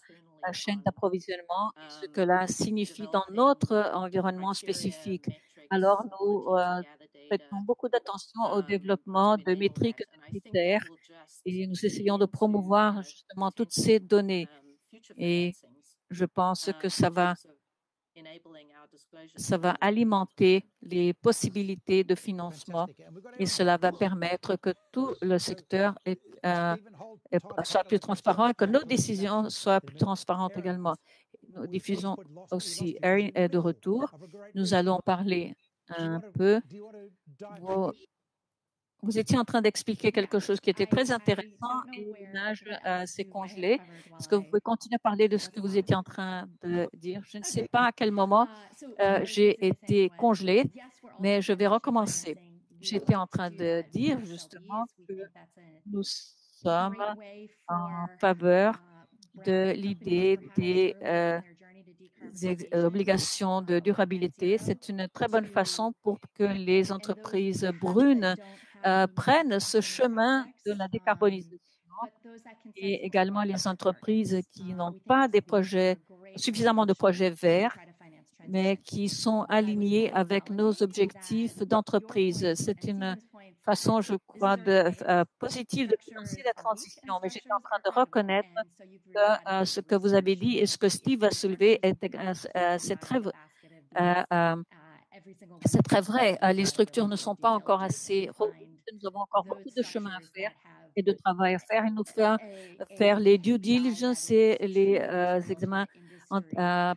chaîne d'approvisionnement et ce que cela signifie dans notre environnement spécifique. Alors, nous prêtons beaucoup d'attention au développement de métriques et de critères et nous essayons de promouvoir justement toutes ces données. Et je pense que ça va alimenter les possibilités de financement et cela va permettre que tout le secteur soit plus transparent et que nos décisions soient plus transparentes également. Nous diffusons aussi, Erin est de retour. Nous allons parler un peu. Vous étiez en train d'expliquer quelque chose qui était très intéressant et l'image s'est congelée. Est-ce que vous pouvez continuer à parler de ce que vous étiez en train de dire? Je ne sais pas à quel moment j'ai été congelée, mais je vais recommencer. J'étais en train de dire justement que nous sommes en faveur de l'idée des obligations de durabilité. C'est une très bonne façon pour que les entreprises brunes prennent ce chemin de la décarbonisation et également les entreprises qui n'ont pas suffisamment de projets verts, mais qui sont alignés avec nos objectifs d'entreprise. C'est une façon, je crois, positive de financer la transition. Mais j'étais en train de reconnaître que ce que vous avez dit et ce que Steve a soulevé, c'est très vrai. Les structures ne sont pas encore assez robustes. Nous avons encore beaucoup de chemin à faire et de travail à faire. Il nous faut faire les due diligence et les examens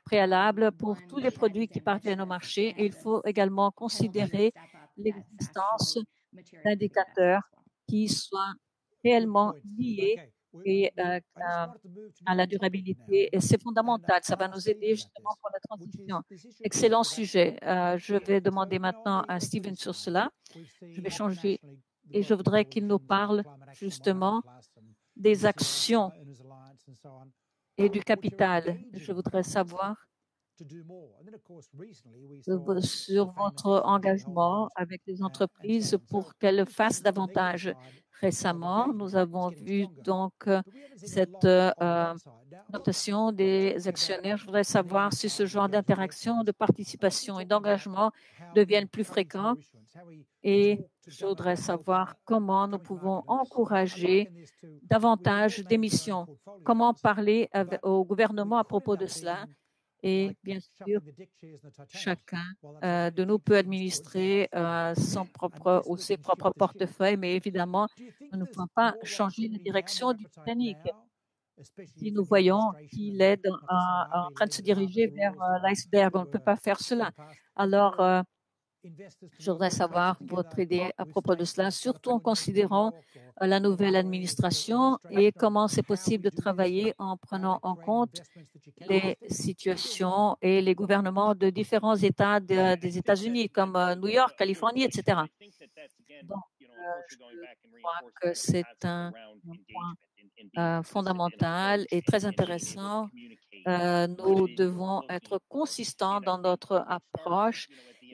préalables pour tous les produits qui parviennent au marché. Et il faut également considérer l'existence d'indicateurs qui soient réellement liés et à la durabilité. Et c'est fondamental. Ça va nous aider justement pour la transition. Excellent sujet. Je vais demander maintenant à Steven sur cela. Je vais changer et je voudrais qu'il nous parle justement des actions et du capital. Je voudrais savoir sur votre engagement avec les entreprises pour qu'elles fassent davantage. Récemment, nous avons vu donc cette notation des actionnaires. Je voudrais savoir si ce genre d'interaction, de participation et d'engagement deviennent plus fréquents et je voudrais savoir comment nous pouvons encourager davantage d'émissions. Comment parler au gouvernement à propos de cela? Et bien sûr, chacun de nous peut administrer ses propres portefeuilles, mais évidemment, nous ne pouvons pas changer la direction du Titanic. Si nous voyons qu'il est en train de se diriger vers l'iceberg, on ne peut pas faire cela. Alors, je voudrais savoir votre idée à propos de cela, surtout en considérant la nouvelle administration et comment c'est possible de travailler en prenant en compte les situations et les gouvernements de différents États des États-Unis, comme New York, Californie, etc. Donc, je crois que c'est un point fondamental et très intéressant. Nous devons être consistants dans notre approche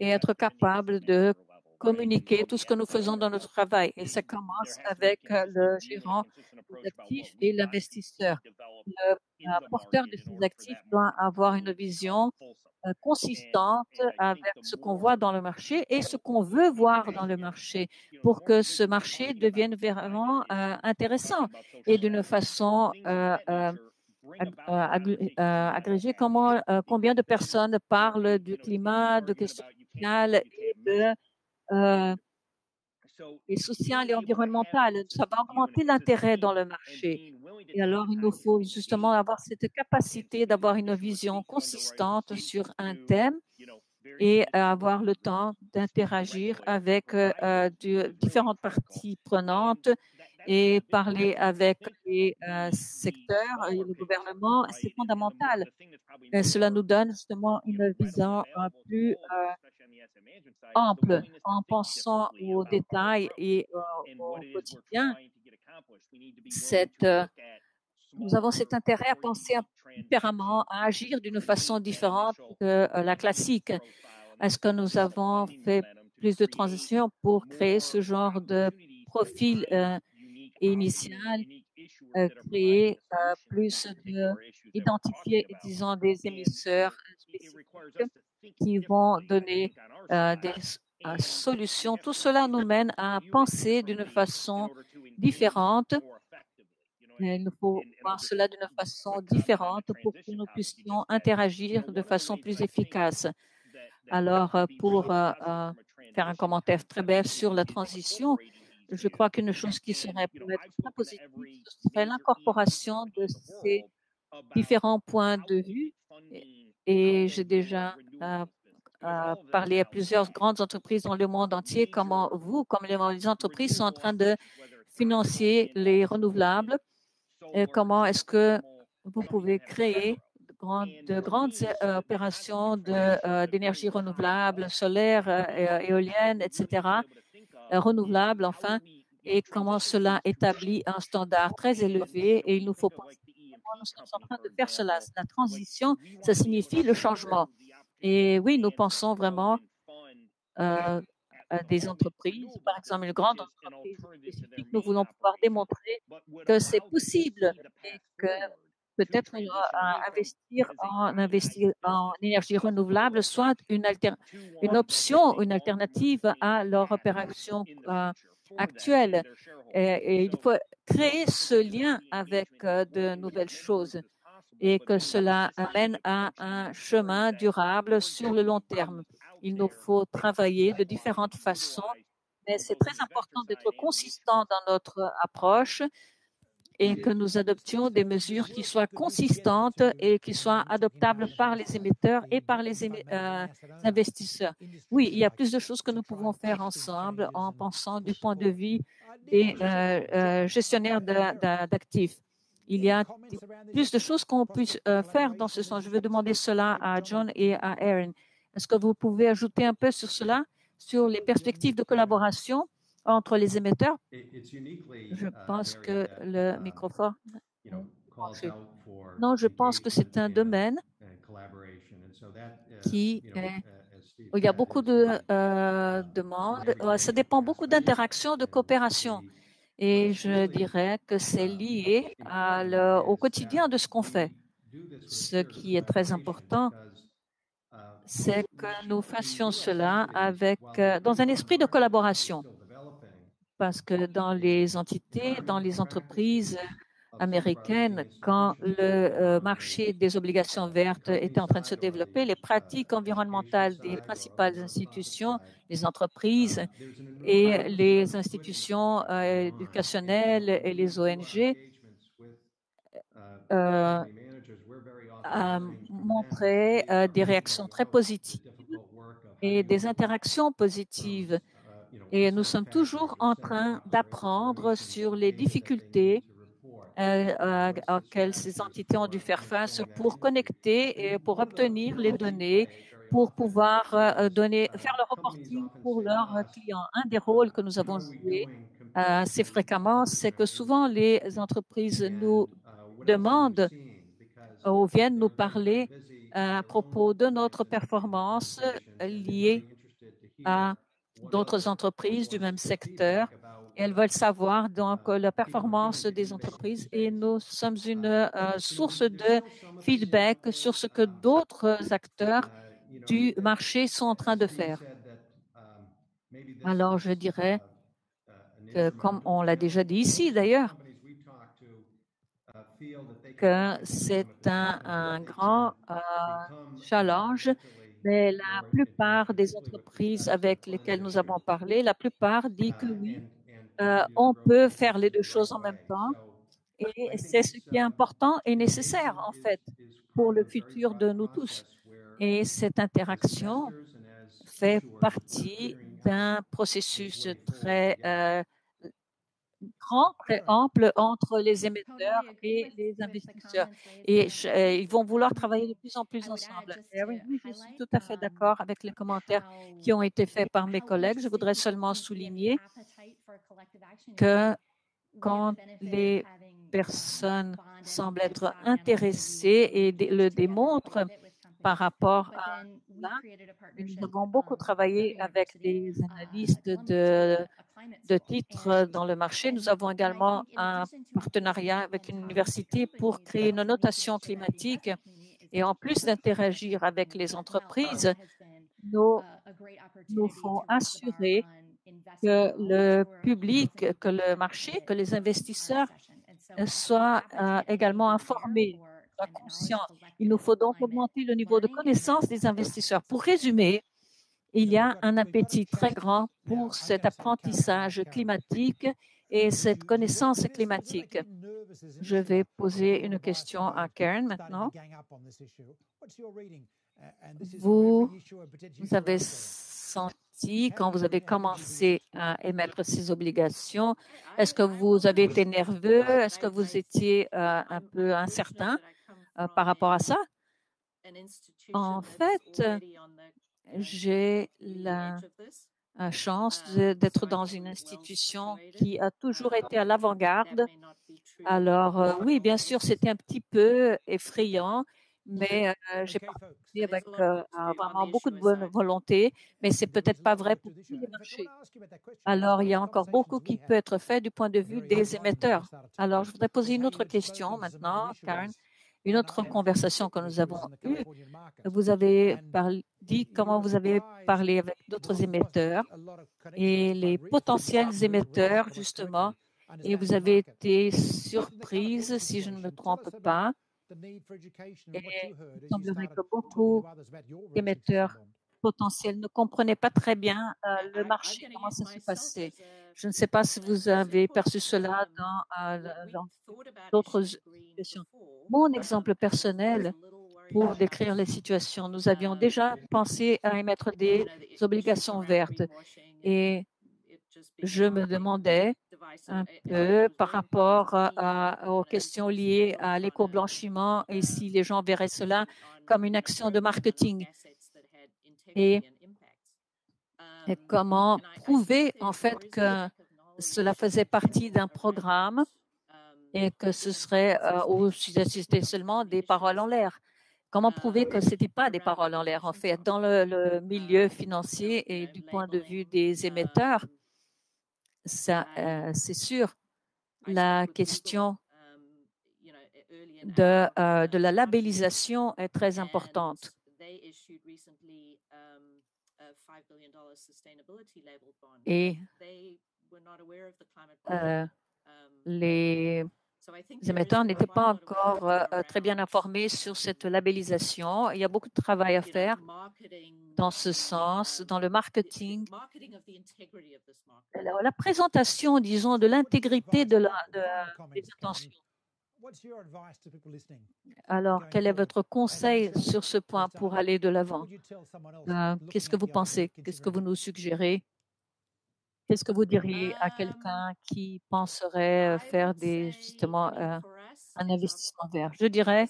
et être capables de communiquer tout ce que nous faisons dans notre travail. Et ça commence avec le gérant des actifs et l'investisseur. Le porteur de ces actifs doit avoir une vision consistante avec ce qu'on voit dans le marché et ce qu'on veut voir dans le marché pour que ce marché devienne vraiment intéressant et d'une façon agrégée. Combien de personnes parlent du climat, de questions sociales et sociales et environnementales? Ça va augmenter l'intérêt dans le marché. Et alors, il nous faut justement avoir cette capacité d'avoir une vision consistante sur un thème et avoir le temps d'interagir avec différentes parties prenantes et parler avec les secteurs et le gouvernement. C'est fondamental. Cela nous donne justement une vision plus ample en pensant aux détails et au quotidien. Nous avons cet intérêt à penser différemment, à agir d'une façon différente que la classique. Est-ce que nous avons fait plus de transitions pour créer ce genre de profil initial, créer plus identifier, disons, des émisseurs spécifiques qui vont donner solutions. Tout cela nous mène à penser d'une façon différente. Il nous faut voir cela d'une façon différente pour que nous puissions interagir de façon plus efficace. Alors, pour faire un commentaire très bref sur la transition, je crois qu'une chose qui serait peut-être très positive, ce serait l'incorporation de ces différents points de vue. Et j'ai déjà parlé à plusieurs grandes entreprises dans le monde entier, comment vous, comme les entreprises, sont en train de financer les renouvelables. Et comment est-ce que vous pouvez créer de grandes opérations d'énergie renouvelable, solaire, éolienne, etc., renouvelables, enfin, et comment cela établit un standard très élevé. Et il nous faut penser comment nous sommes en train de faire cela. La transition, ça signifie le changement. Et oui, nous pensons vraiment à des entreprises, par exemple une grande entreprise spécifique, nous voulons pouvoir démontrer que c'est possible et que peut-être investir en énergie renouvelable soit une option, une alternative à leur opération actuelle. Et il faut créer ce lien avec de nouvelles choses et que cela amène à un chemin durable sur le long terme. Il nous faut travailler de différentes façons, mais c'est très important d'être consistant dans notre approche et que nous adoptions des mesures qui soient consistantes et qui soient adoptables par les émetteurs et par les investisseurs. Oui, il y a plus de choses que nous pouvons faire ensemble en pensant du point de vue des gestionnaires d'actifs. Il y a plus de choses qu'on puisse faire dans ce sens. Je vais demander cela à John et à Aaron. Est-ce que vous pouvez ajouter un peu sur cela, sur les perspectives de collaboration entre les émetteurs? Je pense que le microphone est branché. Non, je pense que c'est un domaine où il y a beaucoup de demandes. Ça dépend beaucoup d'interactions, de coopération. Et je dirais que c'est lié au quotidien de ce qu'on fait. Ce qui est très important, c'est que nous fassions cela dans un esprit de collaboration. Parce que dans les entités, dans les entreprises américaines, quand le marché des obligations vertes était en train de se développer, les pratiques environnementales des principales institutions, les entreprises et les institutions éducationnelles et les ONG montraient des réactions très positives et des interactions positives. Et nous sommes toujours en train d'apprendre sur les difficultés auxquelles ces entités ont dû faire face pour connecter et pour obtenir les données, pour pouvoir faire le reporting pour leurs clients. Un des rôles que nous avons joué assez fréquemment, c'est que souvent les entreprises nous demandent ou viennent nous parler à propos de notre performance liée à d'autres entreprises du même secteur. Elles veulent savoir donc la performance des entreprises et nous sommes une source de feedback sur ce que d'autres acteurs du marché sont en train de faire. Alors, je dirais que, comme on l'a déjà dit ici d'ailleurs, que c'est un grand challenge, mais la plupart des entreprises avec lesquelles nous avons parlé, la plupart disent que oui, on peut faire les deux choses en même temps et c'est ce qui est important et nécessaire en fait pour le futur de nous tous. Et cette interaction fait partie d'un processus très grand, très ample entre les émetteurs et les investisseurs. Et ils vont vouloir travailler de plus en plus ensemble. Oui, je suis tout à fait d'accord avec les commentaires qui ont été faits par mes collègues. Je voudrais seulement souligner que quand les personnes semblent être intéressées et le démontrent par rapport à cela, nous avons beaucoup travaillé avec des analystes de titres dans le marché. Nous avons également un partenariat avec une université pour créer une notation climatique. Et en plus d'interagir avec les entreprises, nos nous faut assurer que le public, que le marché, que les investisseurs soient également informés, soient conscients. Il nous faut donc augmenter le niveau de connaissance des investisseurs. Pour résumer, il y a un appétit très grand pour cet apprentissage climatique et cette connaissance climatique. Je vais poser une question à Karen maintenant. Vous avez senti, quand vous avez commencé à émettre ces obligations, est-ce que vous avez été nerveux? Est-ce que vous étiez un peu incertain par rapport à ça? En fait, j'ai la chance d'être dans une institution qui a toujours été à l'avant-garde. Alors, oui, bien sûr, c'était un petit peu effrayant, mais j'ai participé avec vraiment beaucoup de bonne volonté, mais c'est peut-être pas vrai pour tous les marchés. Alors, il y a encore beaucoup qui peut être fait du point de vue des émetteurs. Alors, je voudrais poser une autre question maintenant, Karen. Une autre conversation que nous avons eue, vous avez dit comment vous avez parlé avec d'autres émetteurs et les potentiels émetteurs, justement, et vous avez été surprise, si je ne me trompe pas. Et il semblerait que beaucoup d'émetteurs potentiels ne comprenaient pas très bien le marché, comment ça s'est passé. Je ne sais pas si vous avez perçu cela dans d'autres situations. Mon exemple personnel pour décrire les situations, nous avions déjà pensé à émettre des obligations vertes et je me demandais un peu par rapport aux questions liées à l'éco-blanchiment et si les gens verraient cela comme une action de marketing et comment prouver en fait que cela faisait partie d'un programme et que ce serait ou si c'était seulement des paroles en l'air. Comment prouver que ce n'était pas des paroles en l'air, en fait, dans le milieu financier et du point de vue des émetteurs? Ça, c'est sûr. La question de la labellisation est très importante. Et les émetteurs n'étaient pas encore très bien informés sur cette labellisation. Il y a beaucoup de travail à faire dans ce sens, dans le marketing, la présentation, disons, de l'intégrité des intentions. Alors, quel est votre conseil sur ce point pour aller de l'avant? Qu'est-ce que vous pensez? Qu'est-ce que vous nous suggérez? Qu'est-ce que vous diriez à quelqu'un qui penserait faire justement un investissement vert? Je dirais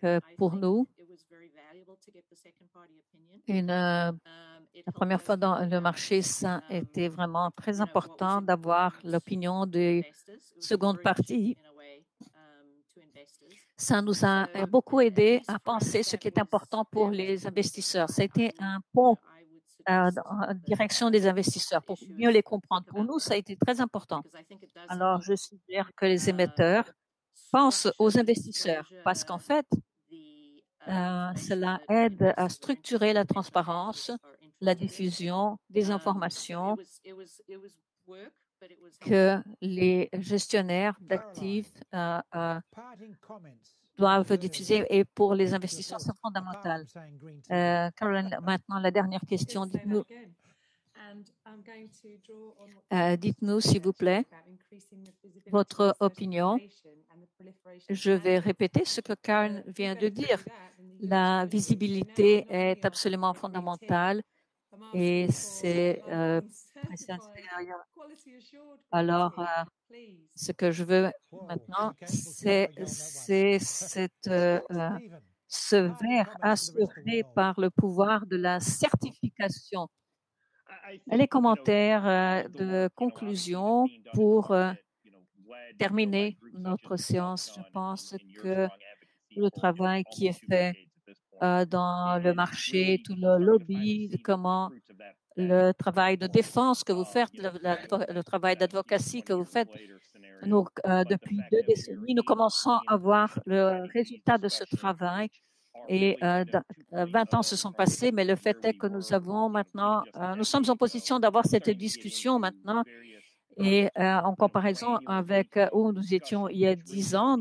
que pour nous, la première fois dans le marché, ça a été vraiment très important d'avoir l'opinion des secondes parties. Ça nous a beaucoup aidé à penser ce qui est important pour les investisseurs. Ça a été un pont en direction des investisseurs pour mieux les comprendre. Pour nous, ça a été très important. Alors, je suggère que les émetteurs pensent aux investisseurs parce qu'en fait, cela aide à structurer la transparence, la diffusion des informations que les gestionnaires d'actifs doivent diffuser et pour les investisseurs, c'est fondamental. Caroline, maintenant la dernière question, dites-nous s'il vous plaît votre opinion. Je vais répéter ce que Karen vient de dire. La visibilité est absolument fondamentale et c'est alors ce que je veux maintenant, c'est ce verre assuré par le pouvoir de la certification. Les commentaires de conclusion pour terminer notre séance. Je pense que le travail qui est fait dans le marché, tout le lobby, comment le travail de défense que vous faites, le travail d'advocacy que vous faites, depuis 2 décennies, nous commençons à voir le résultat de ce travail Et 20 ans se sont passés, mais le fait est que nous avons maintenant, nous sommes en position d'avoir cette discussion maintenant. Et en comparaison avec où nous étions il y a 10 ans,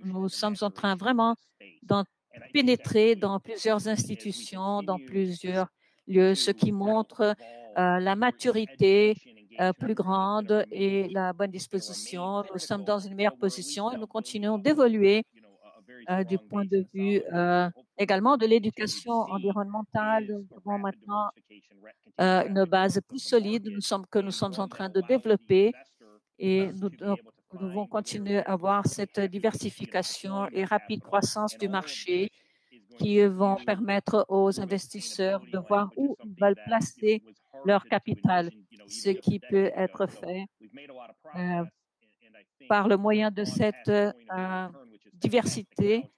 nous sommes en train vraiment d'en pénétrer dans plusieurs institutions, dans plusieurs lieux, ce qui montre la maturité plus grande et la bonne disposition. Nous sommes dans une meilleure position et nous continuons d'évoluer du point de vue également de l'éducation environnementale. Nous avons maintenant une base plus solide que nous sommes en train de développer et nous devons continuer à avoir cette diversification et rapide croissance du marché qui vont permettre aux investisseurs de voir où ils veulent placer leur capital, ce qui peut être fait par le moyen de cette durabilité,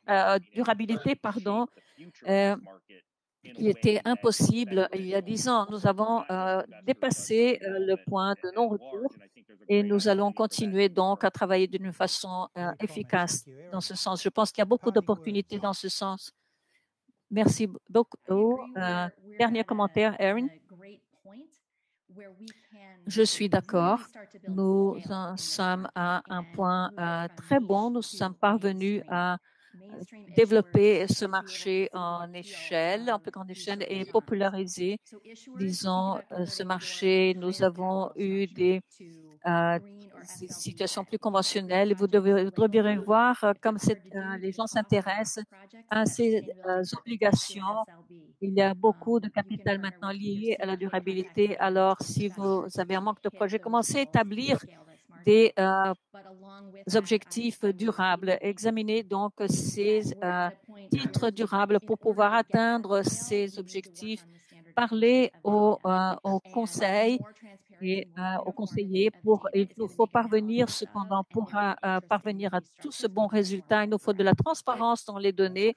qui était impossible il y a 10 ans. Nous avons dépassé le point de non-retour et nous allons continuer donc à travailler d'une façon efficace dans ce sens. Je pense qu'il y a beaucoup d'opportunités dans ce sens. Merci beaucoup. Dernier commentaire, Erin. Je suis d'accord. Nous en sommes à un point très bon. Nous sommes parvenus à développer ce marché en plus grande échelle et populariser, disons, ce marché. Nous avons eu des situations plus conventionnelles. Vous devriez voir comme les gens s'intéressent à ces obligations. Il y a beaucoup de capital maintenant lié à la durabilité. Alors, si vous avez un manque de projet, commencez à établir des objectifs durables. Examinez donc ces titres durables pour pouvoir atteindre ces objectifs. Parlez au conseil et aux conseillers. Il nous faut parvenir cependant pour parvenir à tout ce bon résultat. Il nous faut de la transparence dans les données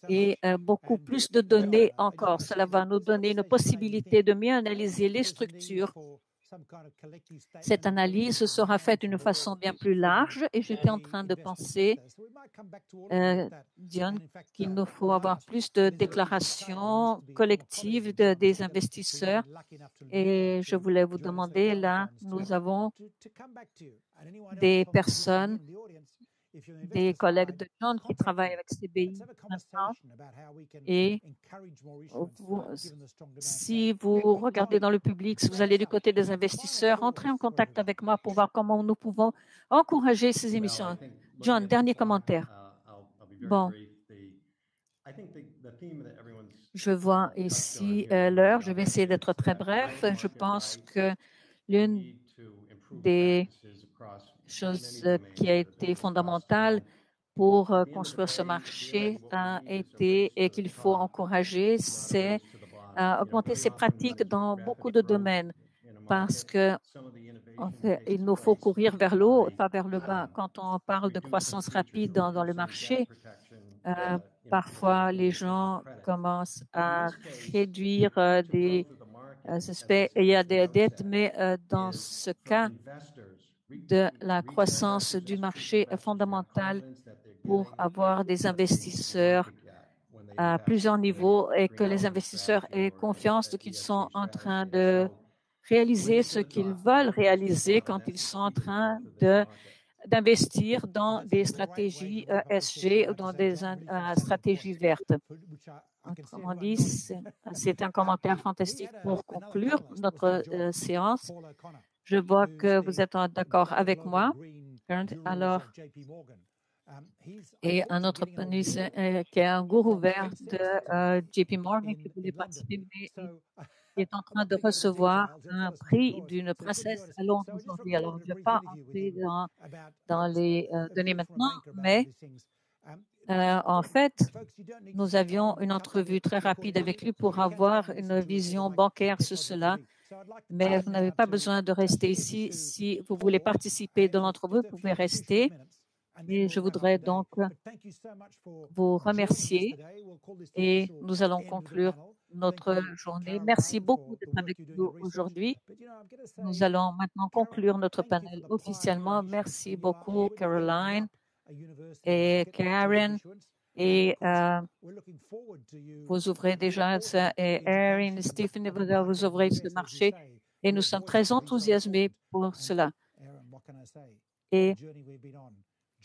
et beaucoup plus de données encore. Cela va nous donner une possibilité de mieux analyser les structures. Cette analyse sera faite d'une façon bien plus large et j'étais en train de penser, Dion, qu'il nous faut avoir plus de déclarations collectives des investisseurs et je voulais vous demander, là, nous avons des personnes, des collègues de John qui travaillent avec CBI maintenant et si vous regardez dans le public, si vous allez du côté des investisseurs, entrez en contact avec moi pour voir comment nous pouvons encourager ces émissions. John, dernier commentaire. Bon, je vois ici l'heure. Je vais essayer d'être très bref. Je pense que l'une des choses qui a été fondamentale pour construire ce marché a été et qu'il faut encourager, c'est augmenter ces pratiques dans beaucoup de domaines parce que en fait, il nous faut courir vers le haut, pas vers le bas. Quand on parle de croissance rapide dans le marché, parfois les gens commencent à réduire des aspects. Il y a des dettes, mais dans ce cas de la croissance du marché est fondamentale pour avoir des investisseurs à plusieurs niveaux et que les investisseurs aient confiance de qu'ils sont en train de réaliser ce qu'ils veulent réaliser quand ils sont en train d'investir dans des stratégies ESG ou dans des stratégies vertes. Autrement dit, c'est un commentaire fantastique pour conclure notre séance. Je vois que vous êtes d'accord avec moi. Alors, et un autre panéliste qui est un gourou vert de JP Morgan qui voulait participer, mais il est en train de recevoir un prix d'une princesse à Londres aujourd'hui. Alors, je ne vais pas entrer dans les données maintenant, mais en fait, nous avions une entrevue très rapide avec lui pour avoir une vision bancaire sur cela. Mais vous n'avez pas besoin de rester ici. Si vous voulez participer dans l'entrevue, vous pouvez rester. Et je voudrais donc vous remercier et nous allons conclure notre journée. Merci beaucoup d'être avec nous aujourd'hui. Nous allons maintenant conclure notre panel officiellement. Merci beaucoup, Caroline et Karen Et vous ouvrez déjà ça, et Erin et Stephen, vous ouvrez ce marché et nous sommes très enthousiasmés pour cela. Et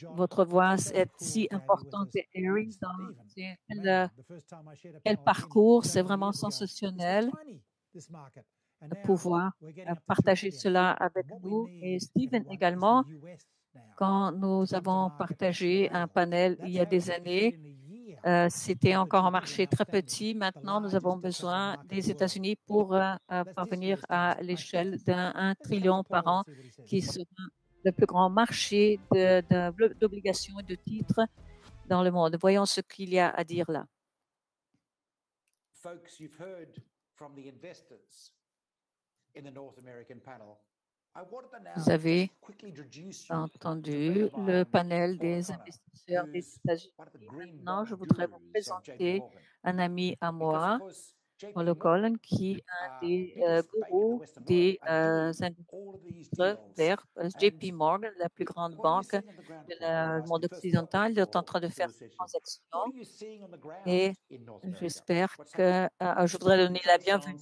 votre voix est si importante, Erin, dans quel parcours, c'est vraiment sensationnel de pouvoir partager cela avec nous. Et Stephen également, quand nous avons partagé un panel il y a des années, c'était encore un marché très petit. Maintenant, nous avons besoin des États-Unis pour parvenir à l'échelle d'1 trillion par an, qui sera le plus grand marché d'obligations et de titres dans le monde. Voyons ce qu'il y a à dire là. Vous avez entendu le panel des investisseurs des États-Unis. Maintenant, je voudrais vous présenter un ami à moi, Paul Cullen, qui est un des gourous des investisseurs verts. JP Morgan, la plus grande banque du monde occidental, est en train de faire cette transaction. Et j'espère que je voudrais donner la bienvenue.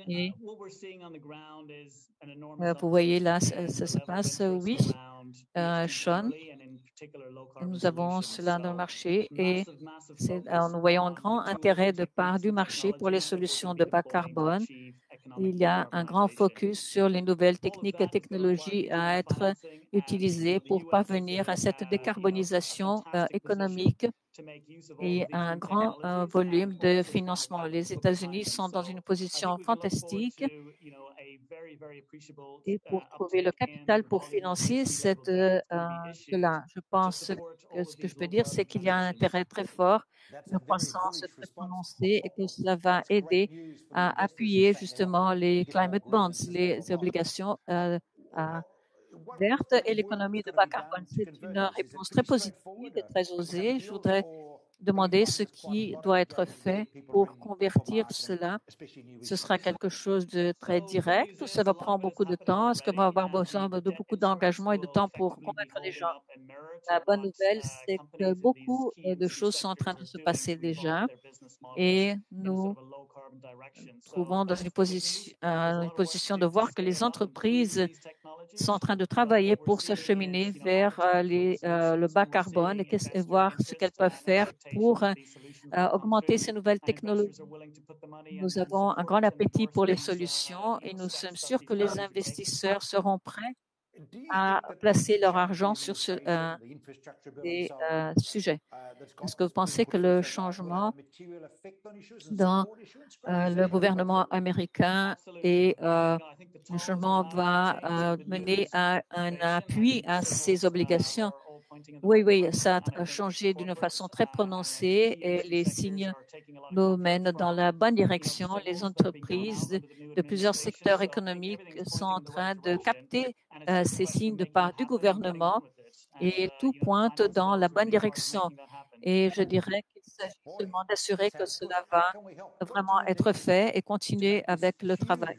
Et vous voyez là, ça se passe, oui, Sean. Nous avons cela dans le marché et nous voyons un grand intérêt de part du marché pour les solutions de bas carbone. Il y a un grand focus sur les nouvelles techniques et technologies à être utilisées pour parvenir à cette décarbonisation économique et un grand volume de financement. Les États-Unis sont dans une position fantastique et pour trouver le capital pour financer cela. Je pense que ce que je peux dire, c'est qu'il y a un intérêt très fort, une croissance très prononcée et que cela va aider à appuyer justement les climate bonds, les obligations vertes et l'économie de bas carbone. C'est une réponse très positive et très osée. Je voudrais demander ce qui doit être fait pour convertir cela. Ce sera quelque chose de très direct ou ça va prendre beaucoup de temps? Est-ce qu'on va avoir besoin de beaucoup d'engagement et de temps pour convaincre les gens? La bonne nouvelle, c'est que beaucoup de choses sont en train de se passer déjà et nous trouvons dans une position de voir que les entreprises sont en train de travailler pour s'acheminer vers le bas carbone et voir ce qu'elles peuvent faire pour augmenter ces nouvelles technologies. Nous avons un grand appétit pour les solutions et nous sommes sûrs que les investisseurs seront prêts à placer leur argent sur ces sujets. Est-ce que vous pensez que le changement dans le gouvernement américain et le changement va mener à un appui à ces obligations? Oui, ça a changé d'une façon très prononcée et les signes nous mènent dans la bonne direction. Les entreprises de plusieurs secteurs économiques sont en train de capter ces signes de part du gouvernement et tout pointe dans la bonne direction. Et je dirais qu'il s'agit seulement d'assurer que cela va vraiment être fait et continuer avec le travail.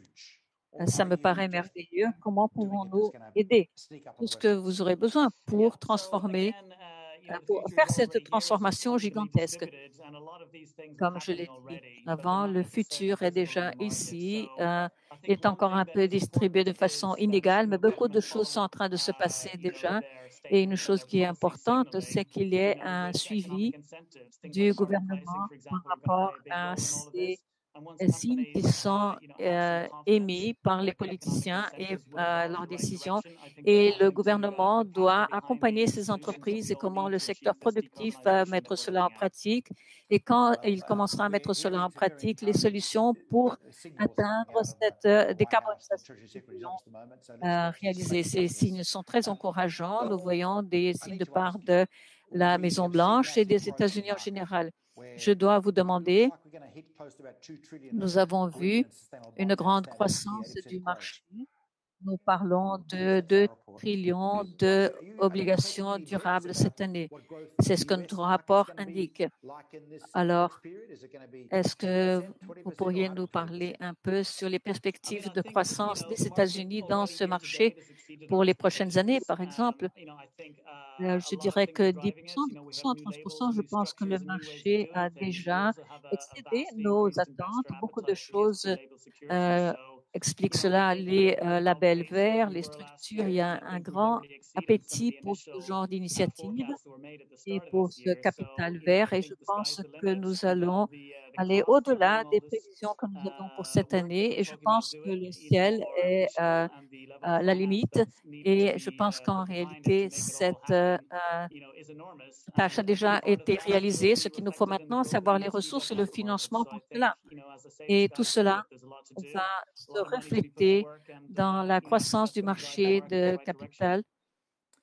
Ça me paraît merveilleux. Comment pouvons-nous aider? Tout ce que vous aurez besoin pour transformer, pour faire cette transformation gigantesque. Comme je l'ai dit avant, le futur est déjà ici. Il est encore un peu distribué de façon inégale, mais beaucoup de choses sont en train de se passer déjà. Et une chose qui est importante, c'est qu'il y ait un suivi du gouvernement par rapport à ces signes qui sont émis par les politiciens et leurs décisions. Et le gouvernement doit accompagner ces entreprises et comment le secteur productif va mettre cela en pratique. Et quand il commencera à mettre cela en pratique, les solutions pour atteindre cette décarbonisation réalisée. Ces signes sont très encourageants. Nous voyons des signes de part de la Maison-Blanche et des États-Unis en général. Je dois vous demander, nous avons vu une grande croissance du marché nous parlons de 2 trillions d'obligations durables cette année. C'est ce que notre rapport indique. Alors, est-ce que vous pourriez nous parler un peu sur les perspectives de croissance des États-Unis dans ce marché pour les prochaines années, par exemple? Je dirais que 10%, 10%, 30%, je pense que le marché a déjà excédé nos attentes. Beaucoup de choses expliquent cela, les labels verts, les structures. Il y a un grand appétit pour ce genre d'initiative et pour ce capital vert. Et je pense que nous allons aller au-delà des prévisions que nous avons pour cette année. Et je pense que le ciel est la limite. Et je pense qu'en réalité, cette tâche a déjà été réalisée. Ce qu'il nous faut maintenant, c'est avoir les ressources et le financement pour cela. Et tout cela va se refléter dans la croissance du marché de capital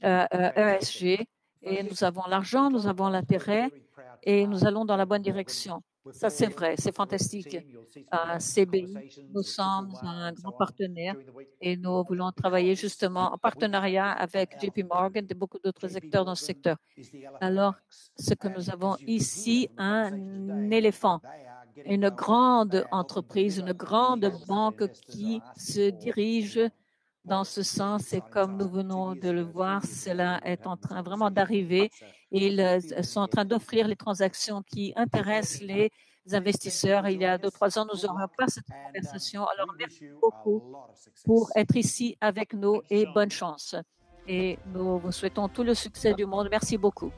ESG. Et nous avons l'argent, nous avons l'intérêt et nous allons dans la bonne direction. Ça, c'est vrai, c'est fantastique. CBI, nous sommes un grand partenaire et nous voulons travailler justement en partenariat avec JP Morgan et beaucoup d'autres acteurs dans ce secteur. Alors, ce que nous avons ici, un éléphant, une grande entreprise, une grande banque qui se dirige dans ce sens, et comme nous venons de le voir, cela est en train vraiment d'arriver. Ils sont en train d'offrir les transactions qui intéressent les investisseurs. Il y a 2-3 ans, nous n'aurions pas cette conversation. Alors, merci beaucoup pour être ici avec nous et bonne chance. Et nous vous souhaitons tout le succès du monde. Merci beaucoup.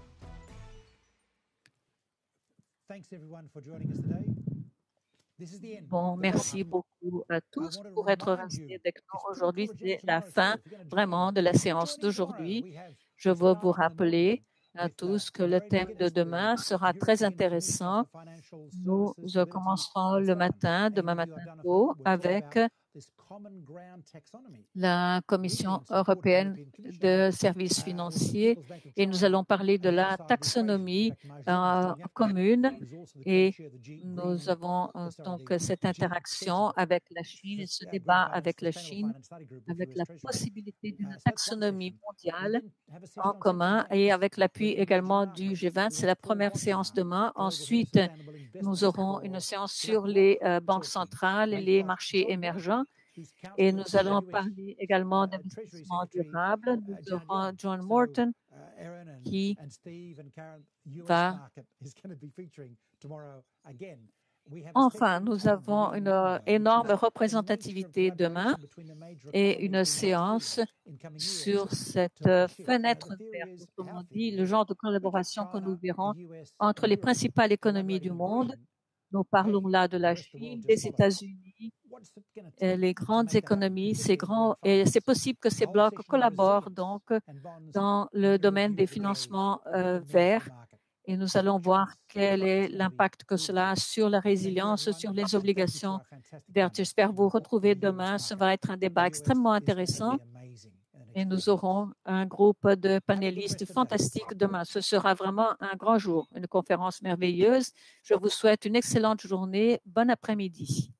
Bon, merci beaucoup à tous pour être restés avec nous aujourd'hui. C'est la fin vraiment de la séance d'aujourd'hui. Je veux vous rappeler à tous que le thème de demain sera très intéressant. Nous commencerons le matin, demain matin tôt, avec la Commission européenne de services financiers et nous allons parler de la taxonomie commune et nous avons donc cette interaction avec la Chine et ce débat avec la Chine avec la possibilité d'une taxonomie mondiale en commun et avec l'appui également du G20. C'est la première séance demain. Ensuite, nous aurons une séance sur les banques centrales et les marchés émergents. Et nous allons parler également d'investissement durable. Nous aurons John Morton qui va. Enfin, nous avons une énorme représentativité demain et une séance sur cette fenêtre verte, autrement dit, le genre de collaboration que nous verrons entre les principales économies du monde. Nous parlons là de la Chine, des États-Unis, les grandes économies, et c'est possible que ces blocs collaborent donc dans le domaine des financements verts. Et nous allons voir quel est l'impact que cela a sur la résilience, sur les obligations vertes. J'espère vous retrouver demain. Ce va être un débat extrêmement intéressant. Et nous aurons un groupe de panélistes fantastiques demain. Ce sera vraiment un grand jour, une conférence merveilleuse. Je vous souhaite une excellente journée. Bon après-midi.